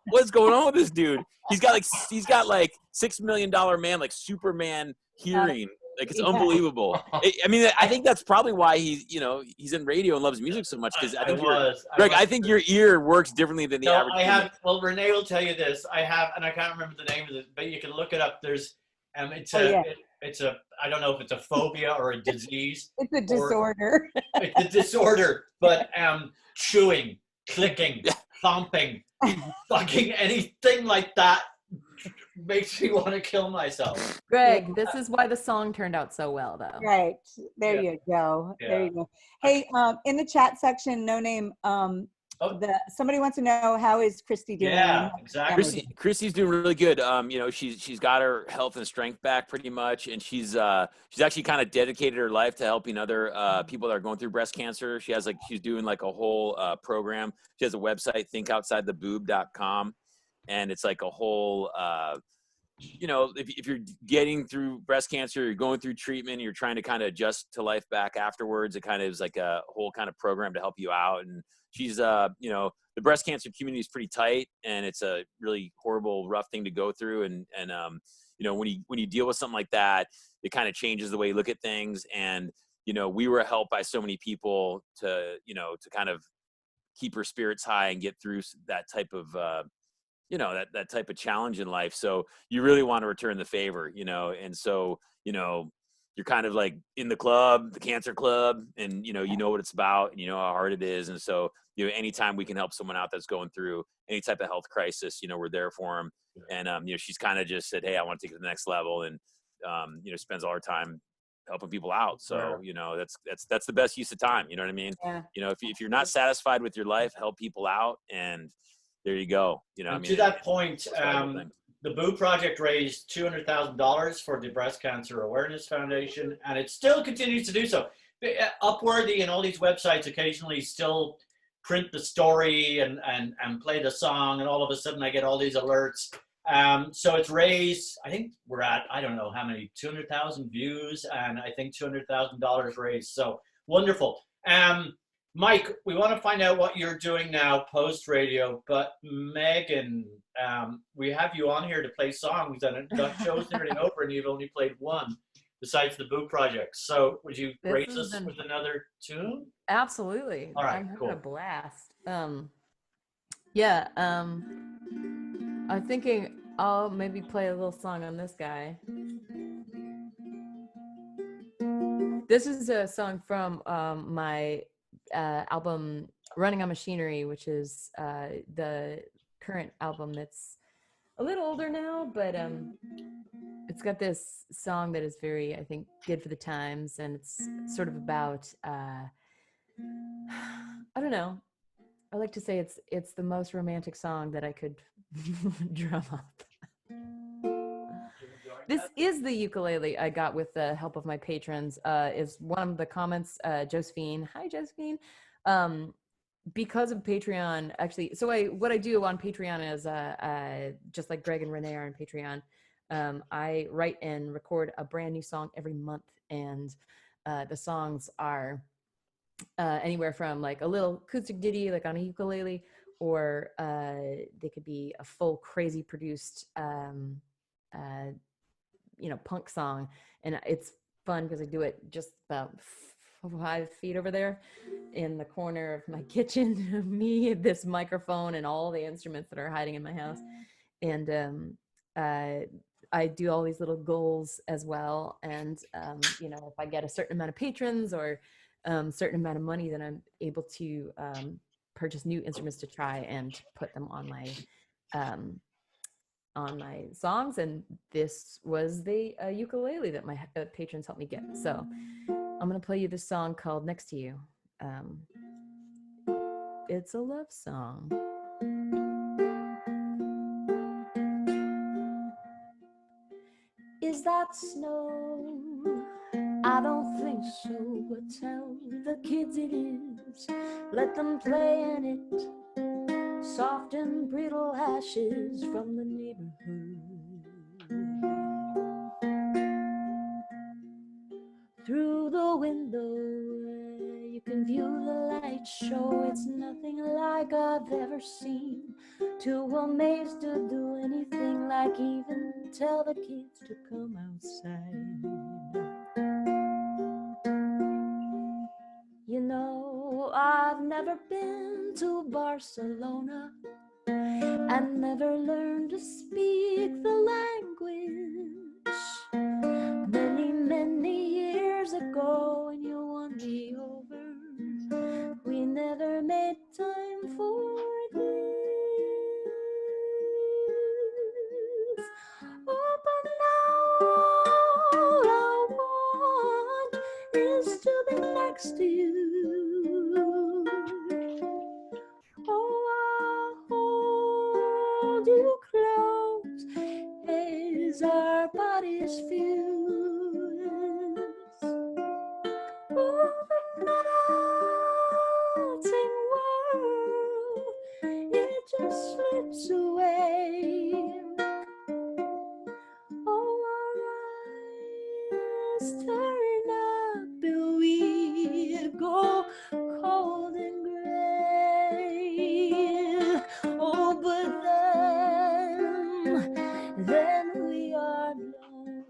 What's going on with this dude? He's got like $6 million man, like Superman hearing. Like it's unbelievable. I think that's probably why he's in radio and loves music so much. Because I think your ear works differently than the average. Well, Renee will tell you this. And I can't remember the name of it, but you can look it up. There's, I don't know if it's a phobia or a disease. It's a disorder. It's a disorder, but chewing, clicking, thumping, fucking anything like that makes me want to kill myself. Greg, this is why the song turned out so well, though. Right. There you go. Yeah. There you go. Hey, in the chat section, No Name, Somebody wants to know, how is Christy doing? Yeah, exactly. Christy's doing really good. You know, she's got her health and strength back pretty much, and she's actually kind of dedicated her life to helping other people that are going through breast cancer. She's doing like a whole program. She has a website, thinkoutsideTheBoob.com, and it's like a whole you know, if you're getting through breast cancer, you're going through treatment, you're trying to kind of adjust to life back afterwards. It kind of is like a whole kind of program to help you out. And she's, you know, the breast cancer community is pretty tight, and it's a really horrible, rough thing to go through. And you know, when you deal with something like that, it kind of changes the way you look at things. And, you know, we were helped by so many people to, you know, to kind of keep her spirits high and get through that type of, you know, that type of challenge in life. So you really want to return the favor, you know? And so, you know, you're kind of like in the club, the cancer club, and, you know what it's about, and you know how hard it is. And so, you know, anytime we can help someone out that's going through any type of health crisis, you know, we're there for them. And, you know, she's kind of just said, hey, I want to take it to the next level. And, you know, spends all her time helping people out. So, you know, that's the best use of time. You know what I mean? Yeah. You know, if you're not satisfied with your life, help people out, and there you go. You know, and to that point, the Boo Project raised $200,000 for the Breast Cancer Awareness Foundation, and it still continues to do so. Upworthy and all these websites occasionally still print the story and play the song, and all of a sudden I get all these alerts. So it's raised, I think we're at, I don't know how many, 200,000 views, and I think $200,000 raised. So wonderful. Mike, we want to find out what you're doing now post-radio, but Megan, we have you on here to play songs, and the show's nearly over, and you've only played one besides the Boo Project. So would you grace us with another tune? Absolutely. All right, I'm having cool. a blast. I'm thinking I'll maybe play a little song on this guy. This is a song from my album Running on Machinery, which is the current album that's a little older now, but it's got this song that is very, I think, good for the times, and it's sort of about I don't know, I like to say it's the most romantic song that I could drum up. This is the ukulele I got with the help of my patrons. Is one of the comments, Josephine. Hi, Josephine. Because of Patreon, actually. So what I do on Patreon is just like Greg and Renee are on Patreon. I write and record a brand new song every month, and the songs are anywhere from like a little acoustic ditty, like on a ukulele, or they could be a full crazy produced punk song. And it's fun because I do it just about 5 feet over there in the corner of my kitchen, me, this microphone, and all the instruments that are hiding in my house. And I do all these little goals as well. And if I get a certain amount of patrons or certain amount of money, then I'm able to purchase new instruments to try and put them on my songs. And this was the ukulele that my patrons helped me get. So I'm going to play you this song called Next to You. It's a love song. Is that snow? I don't think so, but tell the kids it is. Let them play in it. Soft and brittle ashes from the neighborhood. Through the window, you can view the light show. It's nothing like I've ever seen. Too amazed to do anything, like even tell the kids to come outside. You know, I've never been to Barcelona and never learned to speak the language. Many, many years ago, when you won me over, we never made time for this. Oh, but now all I want is to be next to you. our bodies fuse. Oh, the melting world, it just slips away. Oh, our eyes turn up and we go cold and gray. Oh, but then we are blown away.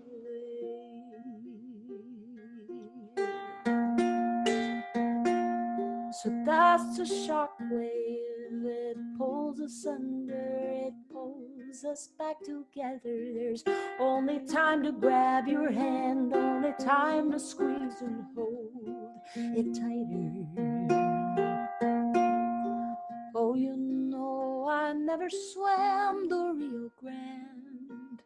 So that's the shockwave, it pulls us under, it pulls us back together. There's only time to grab your hand, only time to squeeze and hold it tighter. Oh, you know I never swam the Rio Grande,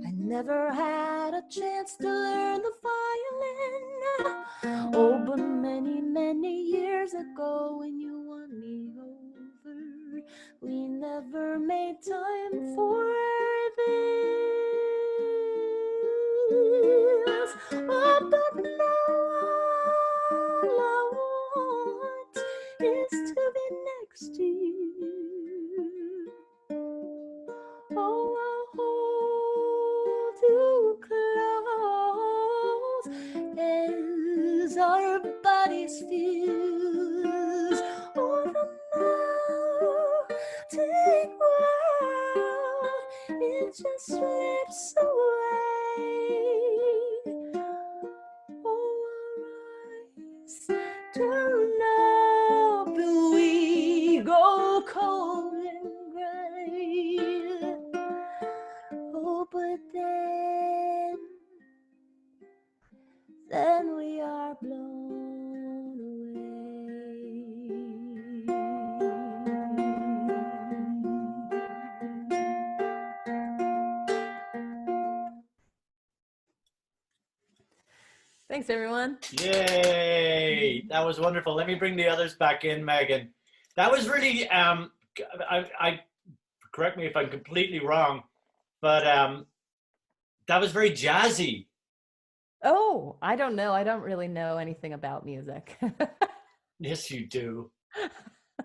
I never had a chance to learn the violin. Oh, but many, many years ago when you won me over, we never made time for this. Oh, but now all I want is to be next to you. Oh, I'll hold you close as our bodies fuse. Oh, the melting world, it just slips away. Oh, our eyes turn up and we go cold and gray. Oh, but then we are blown Thanks, everyone. Yay! That was wonderful. Let me bring the others back in, Megan. That was really, I correct me if I'm completely wrong, but that was very jazzy. Oh, I don't know. I don't really know anything about music. Yes, you do.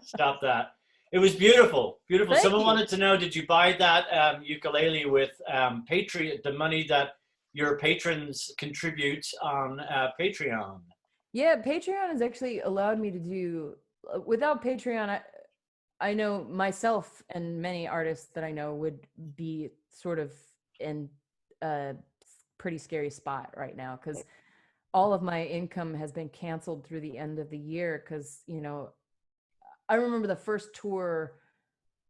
Stop that. It was beautiful, beautiful. Thank Someone you. wanted to know, did you buy that ukulele with Patreon, the money that your patrons contribute on Patreon? Yeah, Patreon has actually allowed me to do, without Patreon, I know myself and many artists that I know would be sort of in a pretty scary spot right now, because all of my income has been canceled through the end of the year. Because, you know, I remember the first tour,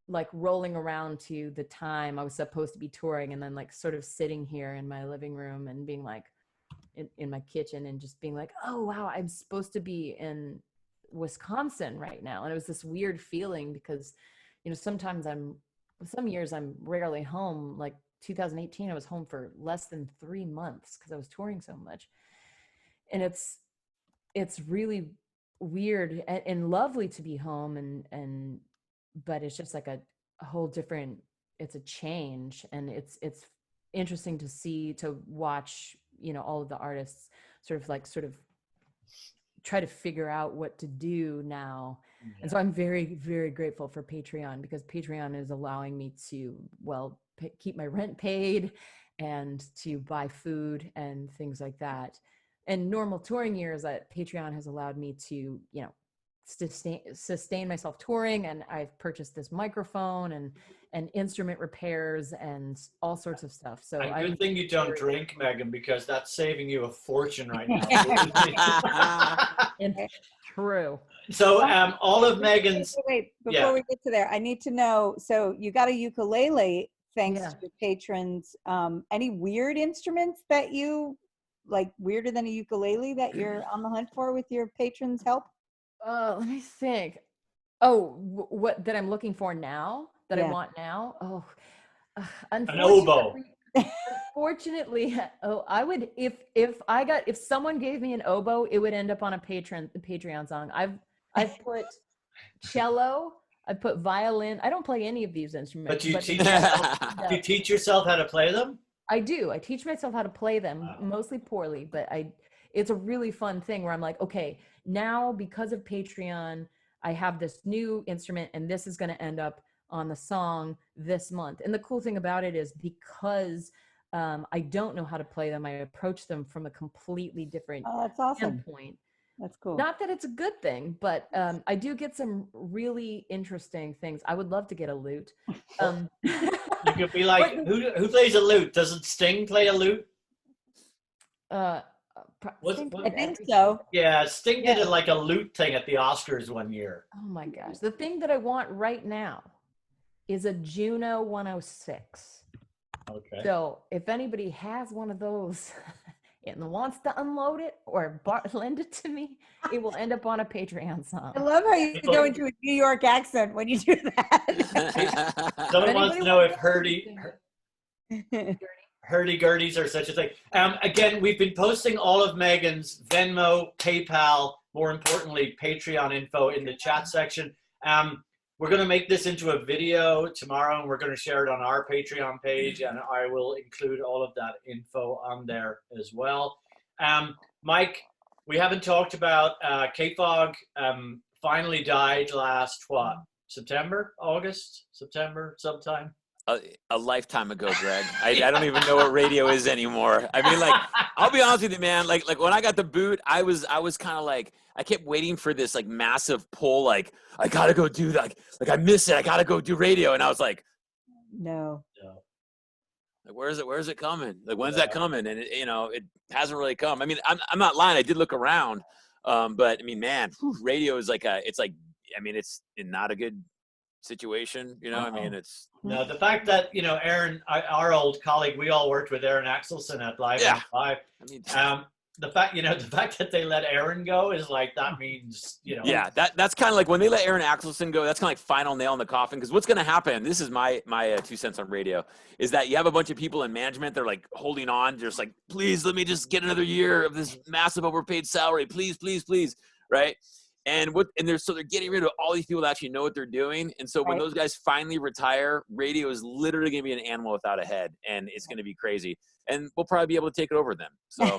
like rolling around to the time I was supposed to be touring, and then like sort of sitting here in my living room and being like, in my kitchen, and just being like, oh wow, I'm supposed to be in Wisconsin right now. And it was this weird feeling because, you know, some years I'm rarely home. Like 2018, I was home for less than 3 months because I was touring so much. And it's really weird and lovely to be home, and but it's just like a whole different, it's a change. And it's interesting to watch, you know, all of the artists sort of try to figure out what to do now. Yeah. And so I'm very, very grateful for Patreon, because Patreon is allowing me to, well, keep my rent paid and to buy food and things like that. And normal touring years, that Patreon has allowed me to, you know, sustain myself touring. And I've purchased this microphone and instrument repairs and all sorts of stuff. So good thing you don't drink, Megan, because that's saving you a fortune right now. True. So all of Megan's... Wait, before we get to there, I need to know, so you got a ukulele thanks to your patrons. Any weird instruments that you, like weirder than a ukulele, that you're on the hunt for with your patrons' help? Let me think. Oh, what that I'm looking for now? That I want now? Oh, unfortunately, an oboe. Unfortunately, I would, if someone gave me an oboe, it would end up on a Patreon song. I've put cello, I've put violin. I don't play any of these instruments. But you teach yourself how to play them? I do. I teach myself how to play them, mostly poorly, but it's a really fun thing where I'm like, okay, now because of Patreon, I have this new instrument and this is going to end up on the song this month. And the cool thing about it is because I don't know how to play them, I approach them from a completely different that's awesome. standpoint. That's cool. Not that it's a good thing, but I do get some really interesting things. I would love to get a lute. You could be like, who plays a lute? Doesn't Sting play a lute? I think so. Yeah, Sting did it like a lute thing at the Oscars one year. Oh my gosh. The thing that I want right now is a Juno 106. Okay. So if anybody has one of those and wants to unload it or lend it to me, it will end up on a Patreon song. I love how you go into a New York accent when you do that. Someone wants to know if hurdy-gurdies are such a thing. Again, we've been posting all of Megan's Venmo, PayPal, more importantly, Patreon info in the chat section. We're going to make this into a video tomorrow, and we're going to share it on our Patreon page, and I will include all of that info on there as well. Mike, we haven't talked about K-Fog finally died last, September, sometime? A lifetime ago, Greg. I don't even know what radio is anymore. I mean, like, I'll be honest with you, man. Like when I got the boot, I was kind of like, I kept waiting for this like massive pull. Like, I gotta go do that. Like I miss it. I gotta go do radio. And I was like, no. Like, where's it coming? Like, when's that coming? And it hasn't really come. I mean, I'm not lying. I did look around. But I mean, man, radio is like it's in not a good situation. I mean, it's. No, the fact that, Aaron, our old colleague, we all worked with Aaron Axelson at Live on 5. I mean, the fact that they let Aaron go is like, that means, Yeah, that's kind of like when they let Aaron Axelson go, that's kind of like final nail in the coffin. Because what's going to happen, this is my 2 cents on radio, is that you have a bunch of people in management, they're like holding on, just like, please, let me just get another year of this massive overpaid salary. Please, please, please. Right. And they're getting rid of all these people that actually know what they're doing. And so when those guys finally retire, radio is literally going to be an animal without a head, and it's going to be crazy. And we'll probably be able to take it over then. So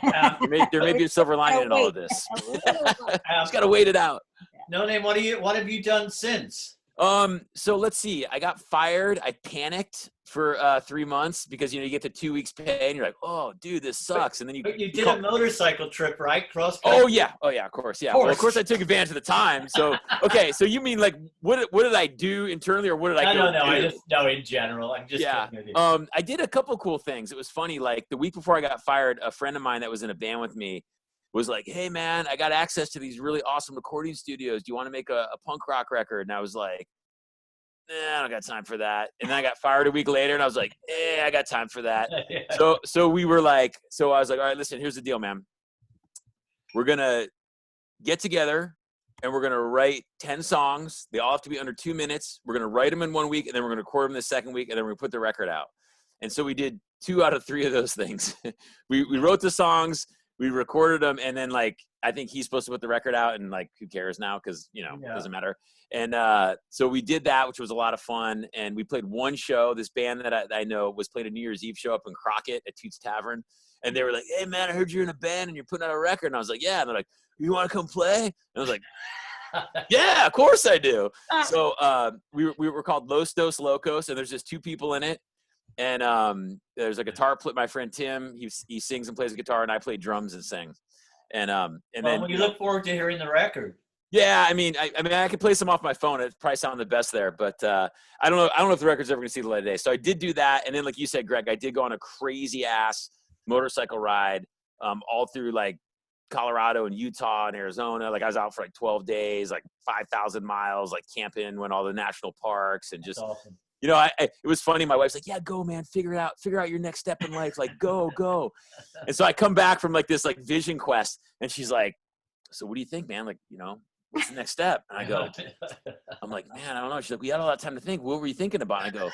there may be a silver lining in all of this. Just got to wait it out. No Name, what have you done since? So let's see. I got fired. I panicked for 3 months because you get the 2 weeks pay and you're like, oh dude, this sucks. And then you did a motorcycle trip, right? Cross country? Oh yeah, of course. Yeah. Well, of course I took advantage of the time. So okay, so you mean like what did I do internally, or what did I do? No, in general. I'm just kidding with you. I did a couple cool things. It was funny, like the week before I got fired, a friend of mine that was in a band with me was like, hey man, I got access to these really awesome recording studios. Do you want to make a punk rock record? And I was like, I don't got time for that. And then I got fired a week later and I was like, I got time for that. Yeah. So we were like, I was like, all right, listen, here's the deal, man. We're going to get together and we're going to write 10 songs. They all have to be under 2 minutes. We're going to write them in 1 week and then we're going to record them the second week and then we're going to put the record out. And so we did 2 out of 3 of those things. we wrote the songs, we recorded them, and then like I think he's supposed to put the record out, and like who cares now, because it doesn't matter. And so we did that, which was a lot of fun. And we played one show. This band that I know was played a New Year's Eve show up in Crockett at Toots Tavern, and they were like, "Hey man, I heard you're in a band and you're putting out a record." And I was like, "Yeah." And they're like, "You want to come play?" And I was like, "Yeah, of course I do." So we were called Los Dos Locos, and there's just 2 people in it. And there's a guitar player, my friend Tim. He sings and plays the guitar, and I play drums and sing. And then we look forward to hearing the record. Yeah, I mean, I could play some off my phone. It probably sound the best there, but I don't know. I don't know if the record's ever going to see the light of day. So I did do that, and then like you said, Greg, I did go on a crazy ass motorcycle ride all through like Colorado and Utah and Arizona. Like I was out for like 12 days, like 5,000 miles, like camping, went all the national parks, and just. That's awesome. It was funny. My wife's like, "Yeah, go, man. Figure out your next step in life. Like, go." And so I come back from like this like vision quest, and she's like, "So what do you think, man? Like, what's the next step?" And I'm like, "Man, I don't know." She's like, "We had a lot of time to think. What were you thinking about?" And I go,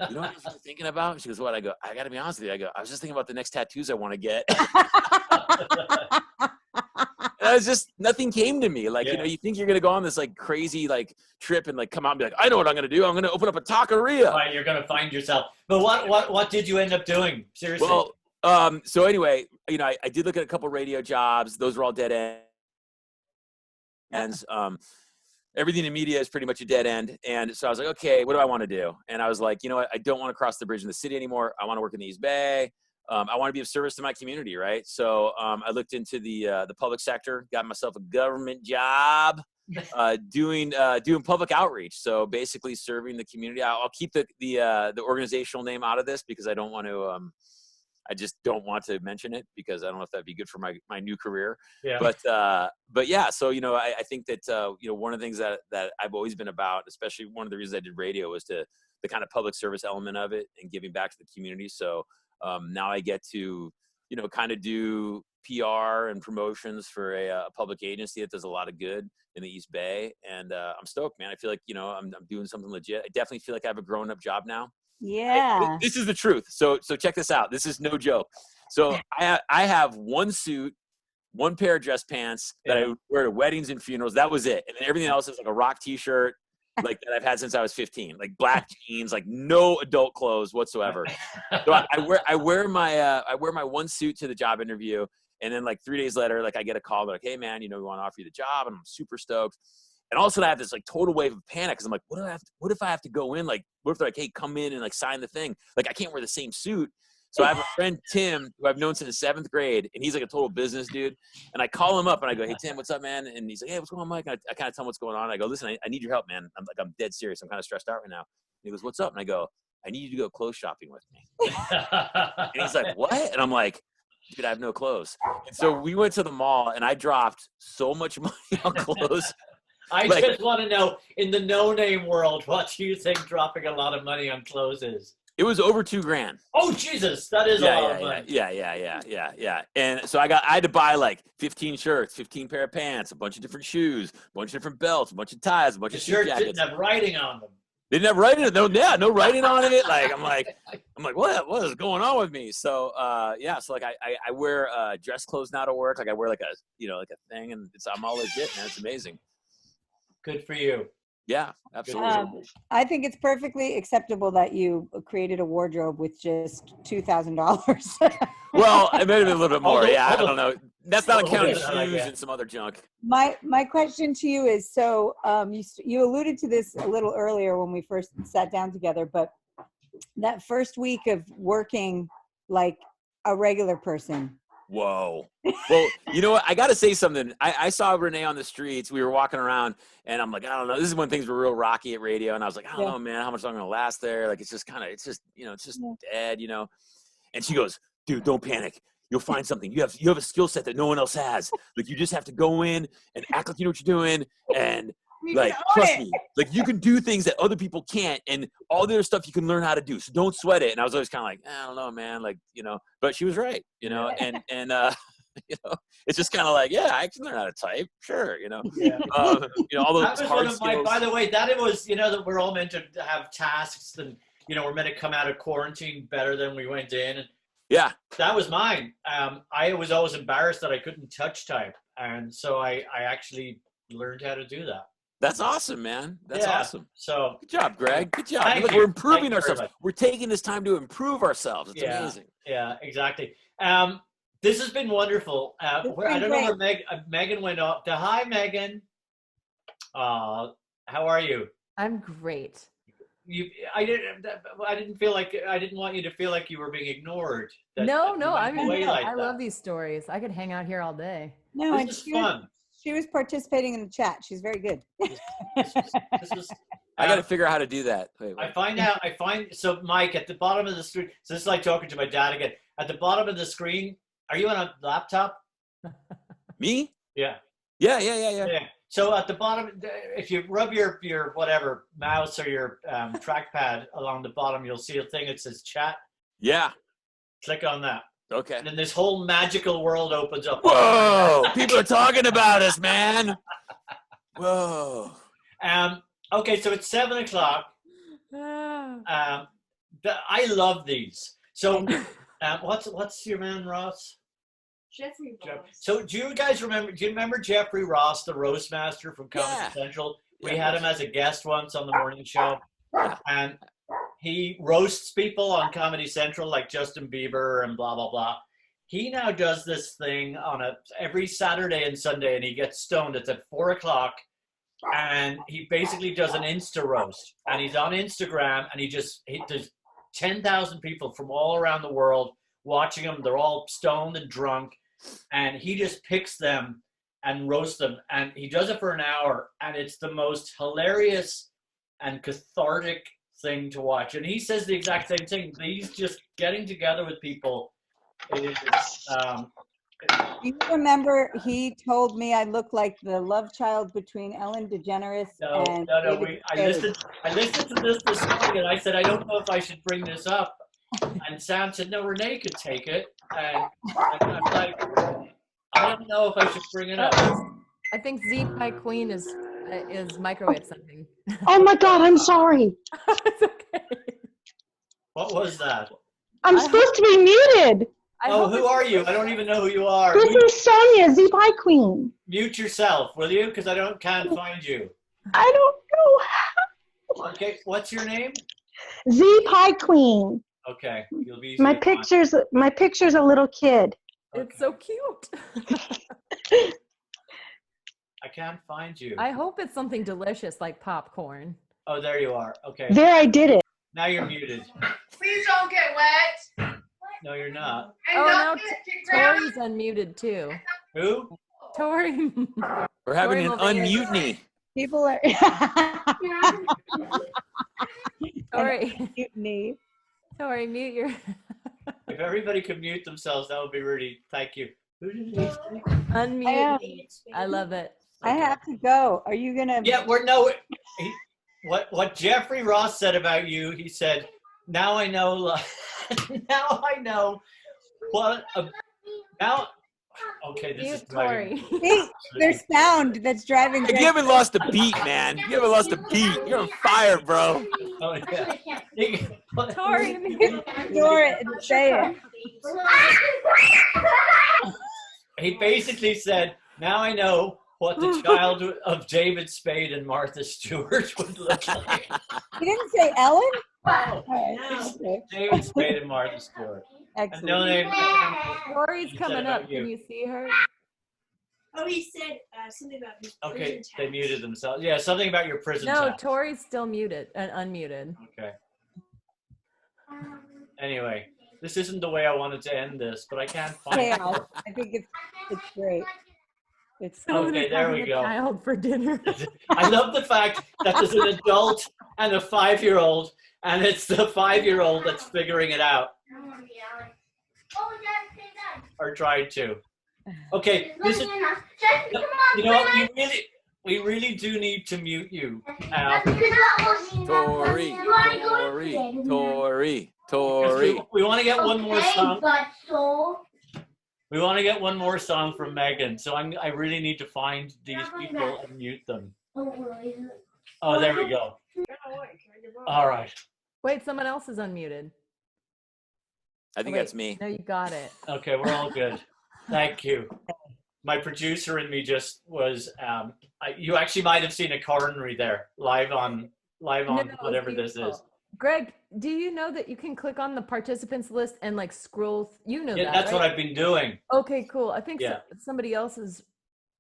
"You know what you're thinking about?" She goes, "What?" I go, "I got to be honest with you." I go, "I was just thinking about the next tattoos I want to get." It's just nothing came to me. Like, Yeah. you know, you think you're gonna go on this like crazy like trip and like come out and be like, I know what I'm gonna do. I'm gonna open up a taqueria. Right, you're gonna find yourself. But what did you end up doing? Seriously. Well, so anyway, you know, I did look at a couple radio jobs. Those were all dead ends. Everything in media is pretty much a dead end. And so I was like, okay, what do I want to do? And I was like, you know what? I don't want to cross the bridge in the city anymore. I want to work in the East Bay. I want to be of service to my community, right? So I looked into the public sector, got myself a government job, doing public outreach. So basically serving the community. I'll keep the organizational name out of this because I don't want to. I just don't want to mention it because I don't know if that'd be good for my new career. Yeah. But yeah, so, you know, I think that, you know, one of the things that I've always been about, especially one of the reasons I did radio, was the kind of public service element of it and giving back to the community. So now I get to, you know, kind of do PR and promotions for a public agency that does a lot of good in the East Bay. And I'm stoked, man. I feel like, you know, I'm doing something legit. I definitely feel like I have a grown up job now. Yeah. This is the truth. So check this out. This is no joke. So I have one suit, one pair of dress pants that I wear to weddings and funerals. That was it. And then everything else is like a rock t-shirt, like that I've had since I was 15, like black jeans, like no adult clothes whatsoever. So I wear my one suit to the job interview. And then like 3 days later, like I get a call like, hey man, you know, we want to offer you the job. And I'm super stoked. And also I have this like total wave of panic because I'm like, what if I have to go in? Like, what if they're like, hey, come in and like sign the thing? Like I can't wear the same suit. So I have a friend, Tim, who I've known since 7th grade, and he's like a total business dude. And I call him up and I go, hey Tim, what's up, man? And he's like, hey, what's going on, Mike? And I kind of tell him what's going on. I go, listen, I need your help, man. I'm dead serious. I'm kind of stressed out right now. And he goes, what's up? And I go, I need you to go clothes shopping with me. And he's like, what? And I'm like, dude, I have no clothes. And so we went to the mall and I dropped so much money on clothes. I just want to know, in the no-name world, what do you think dropping a lot of money on clothes is? It was over $2,000. Oh Jesus, that is a lot of money. Yeah. And so I had to buy like 15 shirts, 15 pair of pants, a bunch of different shoes, a bunch of different belts, a bunch of ties, a bunch of suit jackets. Didn't have writing on them. They didn't have writing. No writing on it. Like I'm like, what is going on with me? So so like I wear dress clothes now to work. Like I wear like a thing, and I'm all legit, man. It's amazing. Good for you. Yeah, absolutely. I think it's perfectly acceptable that you created a wardrobe with just $2,000. Well, it may have been a little bit more. I don't know. That's not counting shoes like and some other junk. My question to you is, so you alluded to this a little earlier when we first sat down together, but that first week of working like a regular person. Whoa. Well, you know what? I got to say something. I saw Renee on the streets. We were walking around and I'm like, I don't know. This is when things were real rocky at radio. And I was like, I don't know, man, how much I'm going to last there. Like, it's just dead, you know? And she goes, dude, don't panic. You'll find something. You have a skill set that no one else has. Like, you just have to go in and act like you know what you're doing. And like, trust me, like you can do things that other people can't, and all the other stuff you can learn how to do. So don't sweat it. And I was always kind of like, I don't know, man. Like, you know, but she was right, you know, and you know, it's just kind of like, yeah, I can learn how to type. Sure. You know, Yeah. you know, all those That was hard one of my, skills. by the way, that it was, you know, that we're all meant to have tasks and, you know, we're meant to come out of quarantine better than we went in. And Yeah. that was mine. I was always embarrassed that I couldn't touch type. And so I actually learned how to do that. That's awesome, man. That's awesome. So good job, Greg. Good job. Thank Look, you. we're improving Thank you ourselves. very much. We're taking this time to improve ourselves. It's amazing. Yeah, exactly. This has been wonderful. I don't know where Megan went off. Hi, Megan. How are you? I'm great. I didn't feel like, I didn't want you to feel like you were being ignored. No, I mean, like I love these stories. I could hang out here all day. No, This is fun. She was participating in the chat. She's very good. This was, I got to figure out how to do that. Wait. So Mike, at the bottom of the screen, so this is like talking to my dad again. At the bottom of the screen, are you on a laptop? Me? Yeah. Yeah. So at the bottom, if you rub your whatever mouse or your trackpad along the bottom, you'll see a thing that says chat. Yeah. Click on that. Okay. And then this whole magical world opens up. Whoa! People are talking about us, man. Whoa. Okay, so it's 7:00. I love these. So, what's your man Ross? Jeffrey Ross. So do you guys remember? Do you remember Jeffrey Ross, the roast master from Comedy Yeah. Central? We Yeah. had him as a guest once on the morning show, and he roasts people on Comedy Central like Justin Bieber and blah blah blah. He now does this thing on every Saturday and Sunday, and he gets stoned. It's at 4:00, and he basically does an Insta roast, and he's on Instagram, and there's 10,000 people from all around the world watching him. They're all stoned and drunk, and he just picks them and roasts them, and he does it for an hour, and it's the most hilarious and cathartic thing to watch. And he says the exact same thing. He's just getting together with people. It is, Do you remember he told me I look like the love child between Ellen DeGeneres and David I listened to this morning, and I said, I don't know if I should bring this up. And Sam said, no, Renee could take it. And I'm like, I don't know if I should bring it up. I think Z Pie Queen is microwave something. Oh my God, I'm sorry. It's okay. What was that? I'm supposed to be muted. Who are you? I don't even know who you are. This is Sonia, Z Pie Queen. Mute yourself, will you? Because I can't find you. I don't know. Okay, what's your name? Z Pie Queen. Okay, you'll be. My picture's a little kid. It's so cute. I can't find you. I hope it's something delicious like popcorn. Oh, there you are. Okay. There, I did it. Now you're muted. Please don't get wet. No, you're not. Oh, now Tori's unmuted too. Who? Tori. We're having an Tori unmutiny. People are Tori. mutiny. Tori, mute your. If everybody could mute themselves, that would be really. Thank you. Who did he say? Unmute. I love it. I have to go. Are you gonna? Yeah, what Jeffrey Ross said about you. He said, "Now I know. Now I know what. Now, okay, this Mute is driving. Tori. Hey, there's sound that's driving. You haven't lost a beat, man. You haven't lost a beat. You're on fire, bro. Oh yeah. Tori. Ignore it and say it. He basically said, "Now I know what the child of David Spade and Martha Stewart would look like." He didn't say Ellen? Oh, Okay. David Spade and Martha Stewart. Excellent. No name. Tori's He said coming about up. you. Can you see her? Oh, he said something about his Okay, prison they tats. muted themselves. Yeah, something about your prison No, tats. Tori's still muted and unmuted. Okay. Anyway, this isn't the way I wanted to end this, but I can't find it. Chaos. I think it's great. It's Someone Okay, is there having we a go. child for dinner. I love the fact that there's an adult and a 5-year-old, and it's the 5-year-old that's figuring it out, or tried to. Okay, this is. You know what? We really do need to mute you. Tori. We want to get one more song. We want to get one more song from Megan, so I really need to find these people and mute them. Oh, there we go. All right. Wait, someone else is unmuted. I think Wait, that's me. No, you got it. Okay, we're all good. Thank you. My producer and me just was. You actually might have seen a coronary there live on No, it was whatever this is. beautiful. Greg, do you know that you can click on the participants list and like scroll? You know Yeah, that, that's right? what I've been doing. Okay, cool. I think Yeah. somebody else is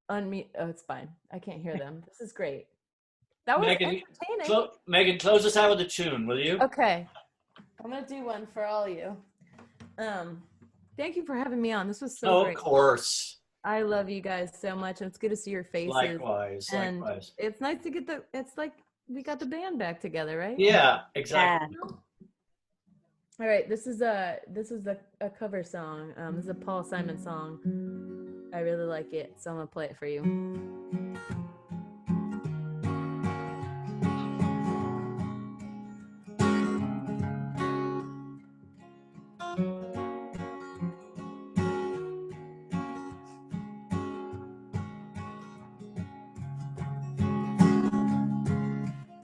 unmute. Oh, it's fine. I can't hear them. This is great. That was Megan, entertaining. Megan, close us out with a tune, will you? Okay. I'm gonna do one for all you. Thank you for having me on. This was so great. Of course. I love you guys so much, and it's good to see your faces. Likewise. And Likewise. it's nice to get it's like we got the band back together, right? Yeah, exactly. All right, this is a cover song. This is a Paul Simon song. I really like it, so I'm gonna play it for you.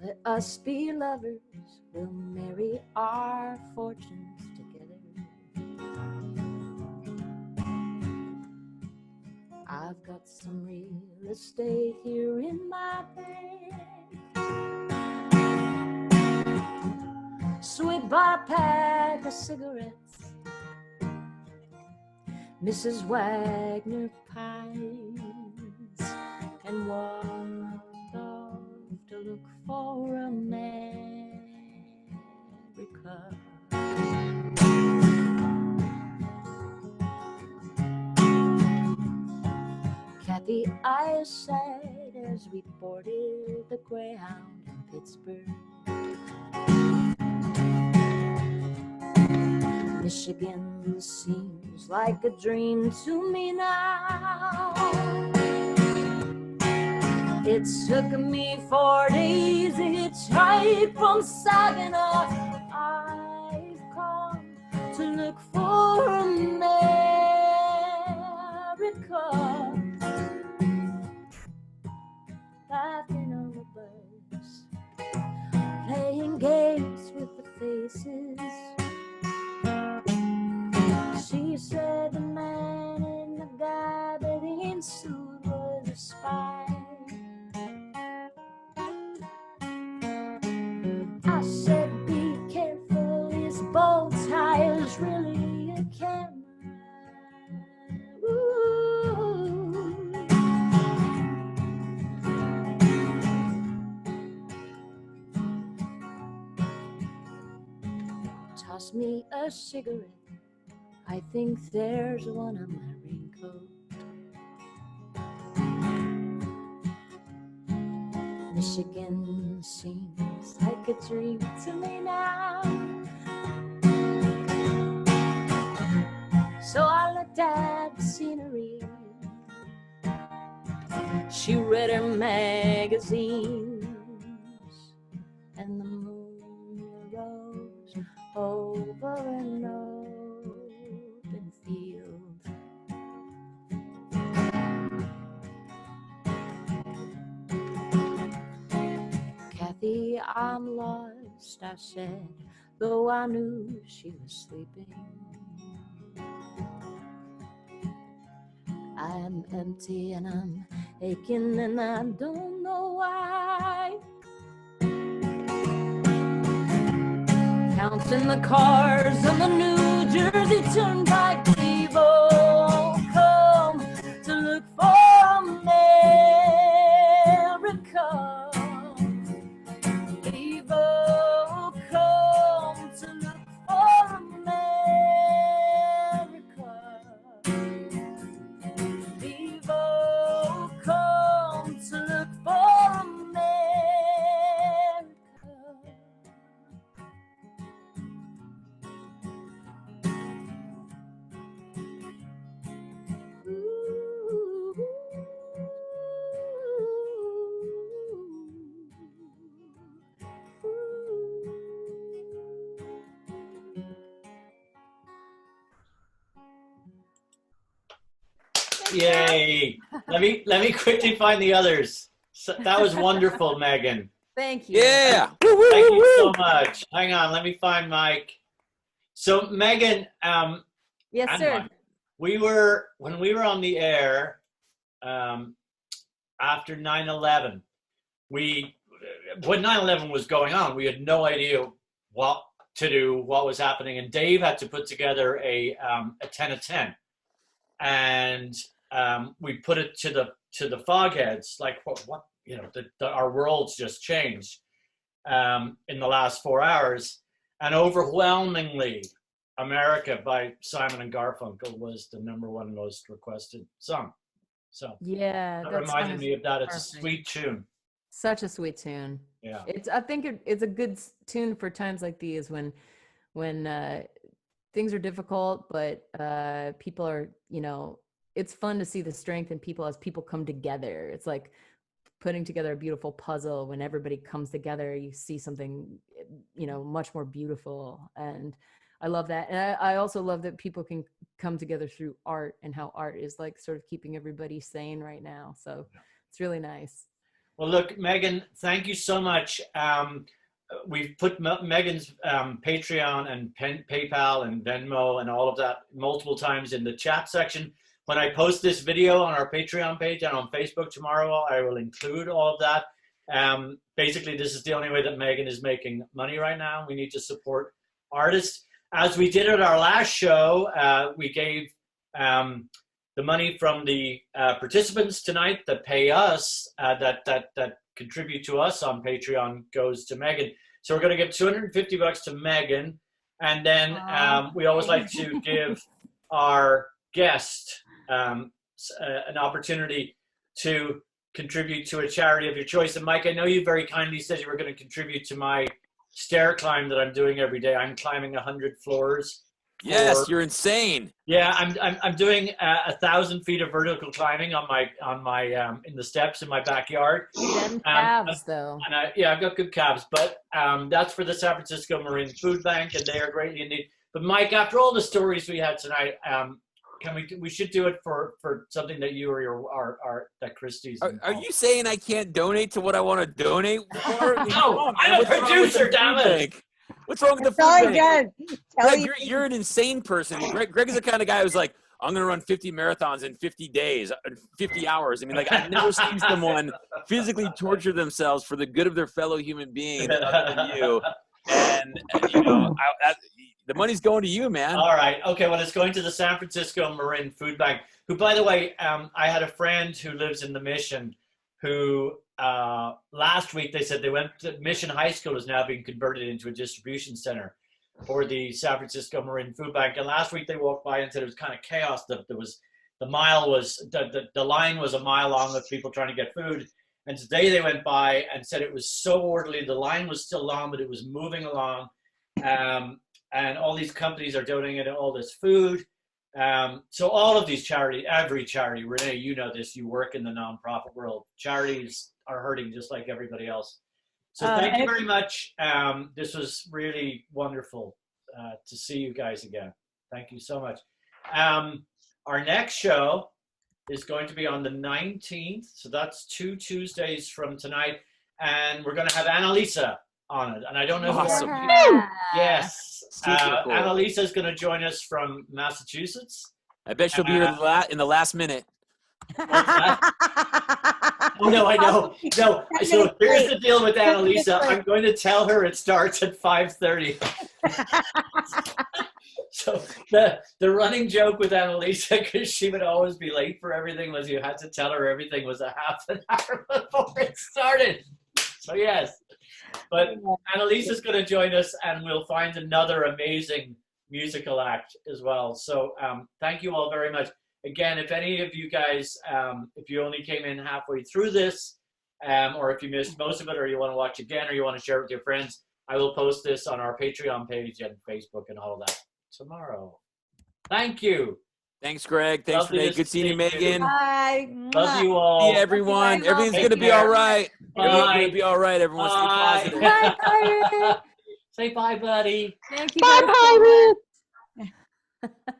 Let us be lovers, we'll marry our fortunes together. I've got some real estate here in my bag. So we bought a pack of cigarettes, Mrs. Wagner pies, and walked off to look for America. Kathy, I said as we boarded the Greyhound in Pittsburgh, Michigan seems like a dream to me now. It took me 4 days to hitchhike from Saginaw. I've come to look for America. Laughing on the bus, playing games with the faces. She said the man in the gabardine suit was a spy. I said, be careful, his bow tie is really a camera. Ooh. Toss me a cigarette, I think there's one on my raincoat. Michigan seems like a dream to me now. So I looked at the scenery. She read her magazines, and the moon rose over an open field. Kathy, I'm lost, I said, though I knew she was sleeping. I'm empty and I'm aching and I don't know why. Counting the cars on the New Jersey Turnpike, we've all come to look for America. We've all come to look for America. We've all come to look for America. Yay! Let me quickly find the others. So, that was wonderful, Megan. Thank you. Yeah. Thank you so much. Hang on, let me find Mike. So Megan, Yes, sir. when we were on the air after 9/11, when 9/11 was going on, we had no idea what to do, what was happening, and Dave had to put together a 10 of 10, and we put it to the fogheads, like what you know, our world's just changed in the last 4 hours, and overwhelmingly, "America" by Simon and Garfunkel was the #1 most requested song. So Yeah, that that reminded song me of that. It's perfect. a sweet tune. Such a sweet tune. Yeah. I think it's a good tune for times like these when things are difficult, but people are, it's fun to see the strength in people as people come together. It's like putting together a beautiful puzzle. When everybody comes together, you see something, much more beautiful. And I love that. And I also love that people can come together through art, and how art is like sort of keeping everybody sane right now. So it's really nice. Well, look, Megan, thank you so much. We've put Megan's Patreon and PayPal and Venmo and all of that multiple times in the chat section. when I post this video on our Patreon page and on Facebook tomorrow, I will include all of that. Basically, this is the only way that Megan is making money right now. We need to support artists. As we did at our last show, we gave the money from the participants tonight that pay us, that contribute to us on Patreon, goes to Megan. So we're going to give $250 to Megan. And then we always like to give our guest an opportunity to contribute to a charity of your choice. And Mike, I know you very kindly said you were going to contribute to my stair climb that I'm doing every day. I'm climbing 100 floors. Yes, you're insane. Yeah, I'm doing 1,000 feet of vertical climbing on my in the steps in my backyard. Them calves, though. And I've got good calves, but that's for the San Francisco Marine Food Bank, and they are greatly in need. But Mike, after all the stories we had tonight, we should do it for something that you or that Christie's. Are you saying I can't donate to what I want to donate for? No, I'm a producer, damn it. What's wrong with the food bank? Greg, you're an insane person. Greg is the kind of guy who's like, I'm going to run 50 marathons in 50 days, 50 hours. I mean, like, I've never seen someone physically torture themselves for the good of their fellow human being other than you. And you know, the money's going to you, man. All right. Okay. Well, it's going to the San Francisco Marin Food Bank, who, by the way, I had a friend who lives in the Mission who last week they said they went to Mission High School is now being converted into a distribution center for the San Francisco Marin Food Bank. And last week they walked by and said it was kind of chaos. The line was a mile long of people trying to get food. And today they went by and said it was so orderly. The line was still long, but it was moving along. And all these companies are donating all this food. So all of these charities, every charity, Renee, you know this, you work in the nonprofit world. Charities are hurting just like everybody else. So thank you very much. This was really wonderful to see you guys again. Thank you so much. Our next show is going to be on the 19th. So that's 2 Tuesdays from tonight. And we're going to have Annalisa on it. And I don't know awesome. who. Yes. Cool. Annalisa is going to join us from Massachusetts. I bet she'll be here in the last minute. Oh, no, I know. No. So here's the deal with Annalisa. I'm going to tell her it starts at 5:30. So the running joke with Annalisa, because she would always be late for everything, was you had to tell her everything was a half an hour before it started. So yes. But Annalisa's going to join us, and we'll find another amazing musical act as well. So thank you all very much. Again, if any of you guys, if you only came in halfway through this, or if you missed most of it, or you want to watch again, or you want to share it with your friends, I will post this on our Patreon page and Facebook and all of that tomorrow. Thank you. Thanks, Greg. Thanks, Renee. Good seeing you, Megan. Bye. Love you all. See everyone. Everything's going to be all right. Everything's going to be all right. Everyone stay positive. Bye. Say bye, buddy. Thank you. Bye, guys so Pirate. much.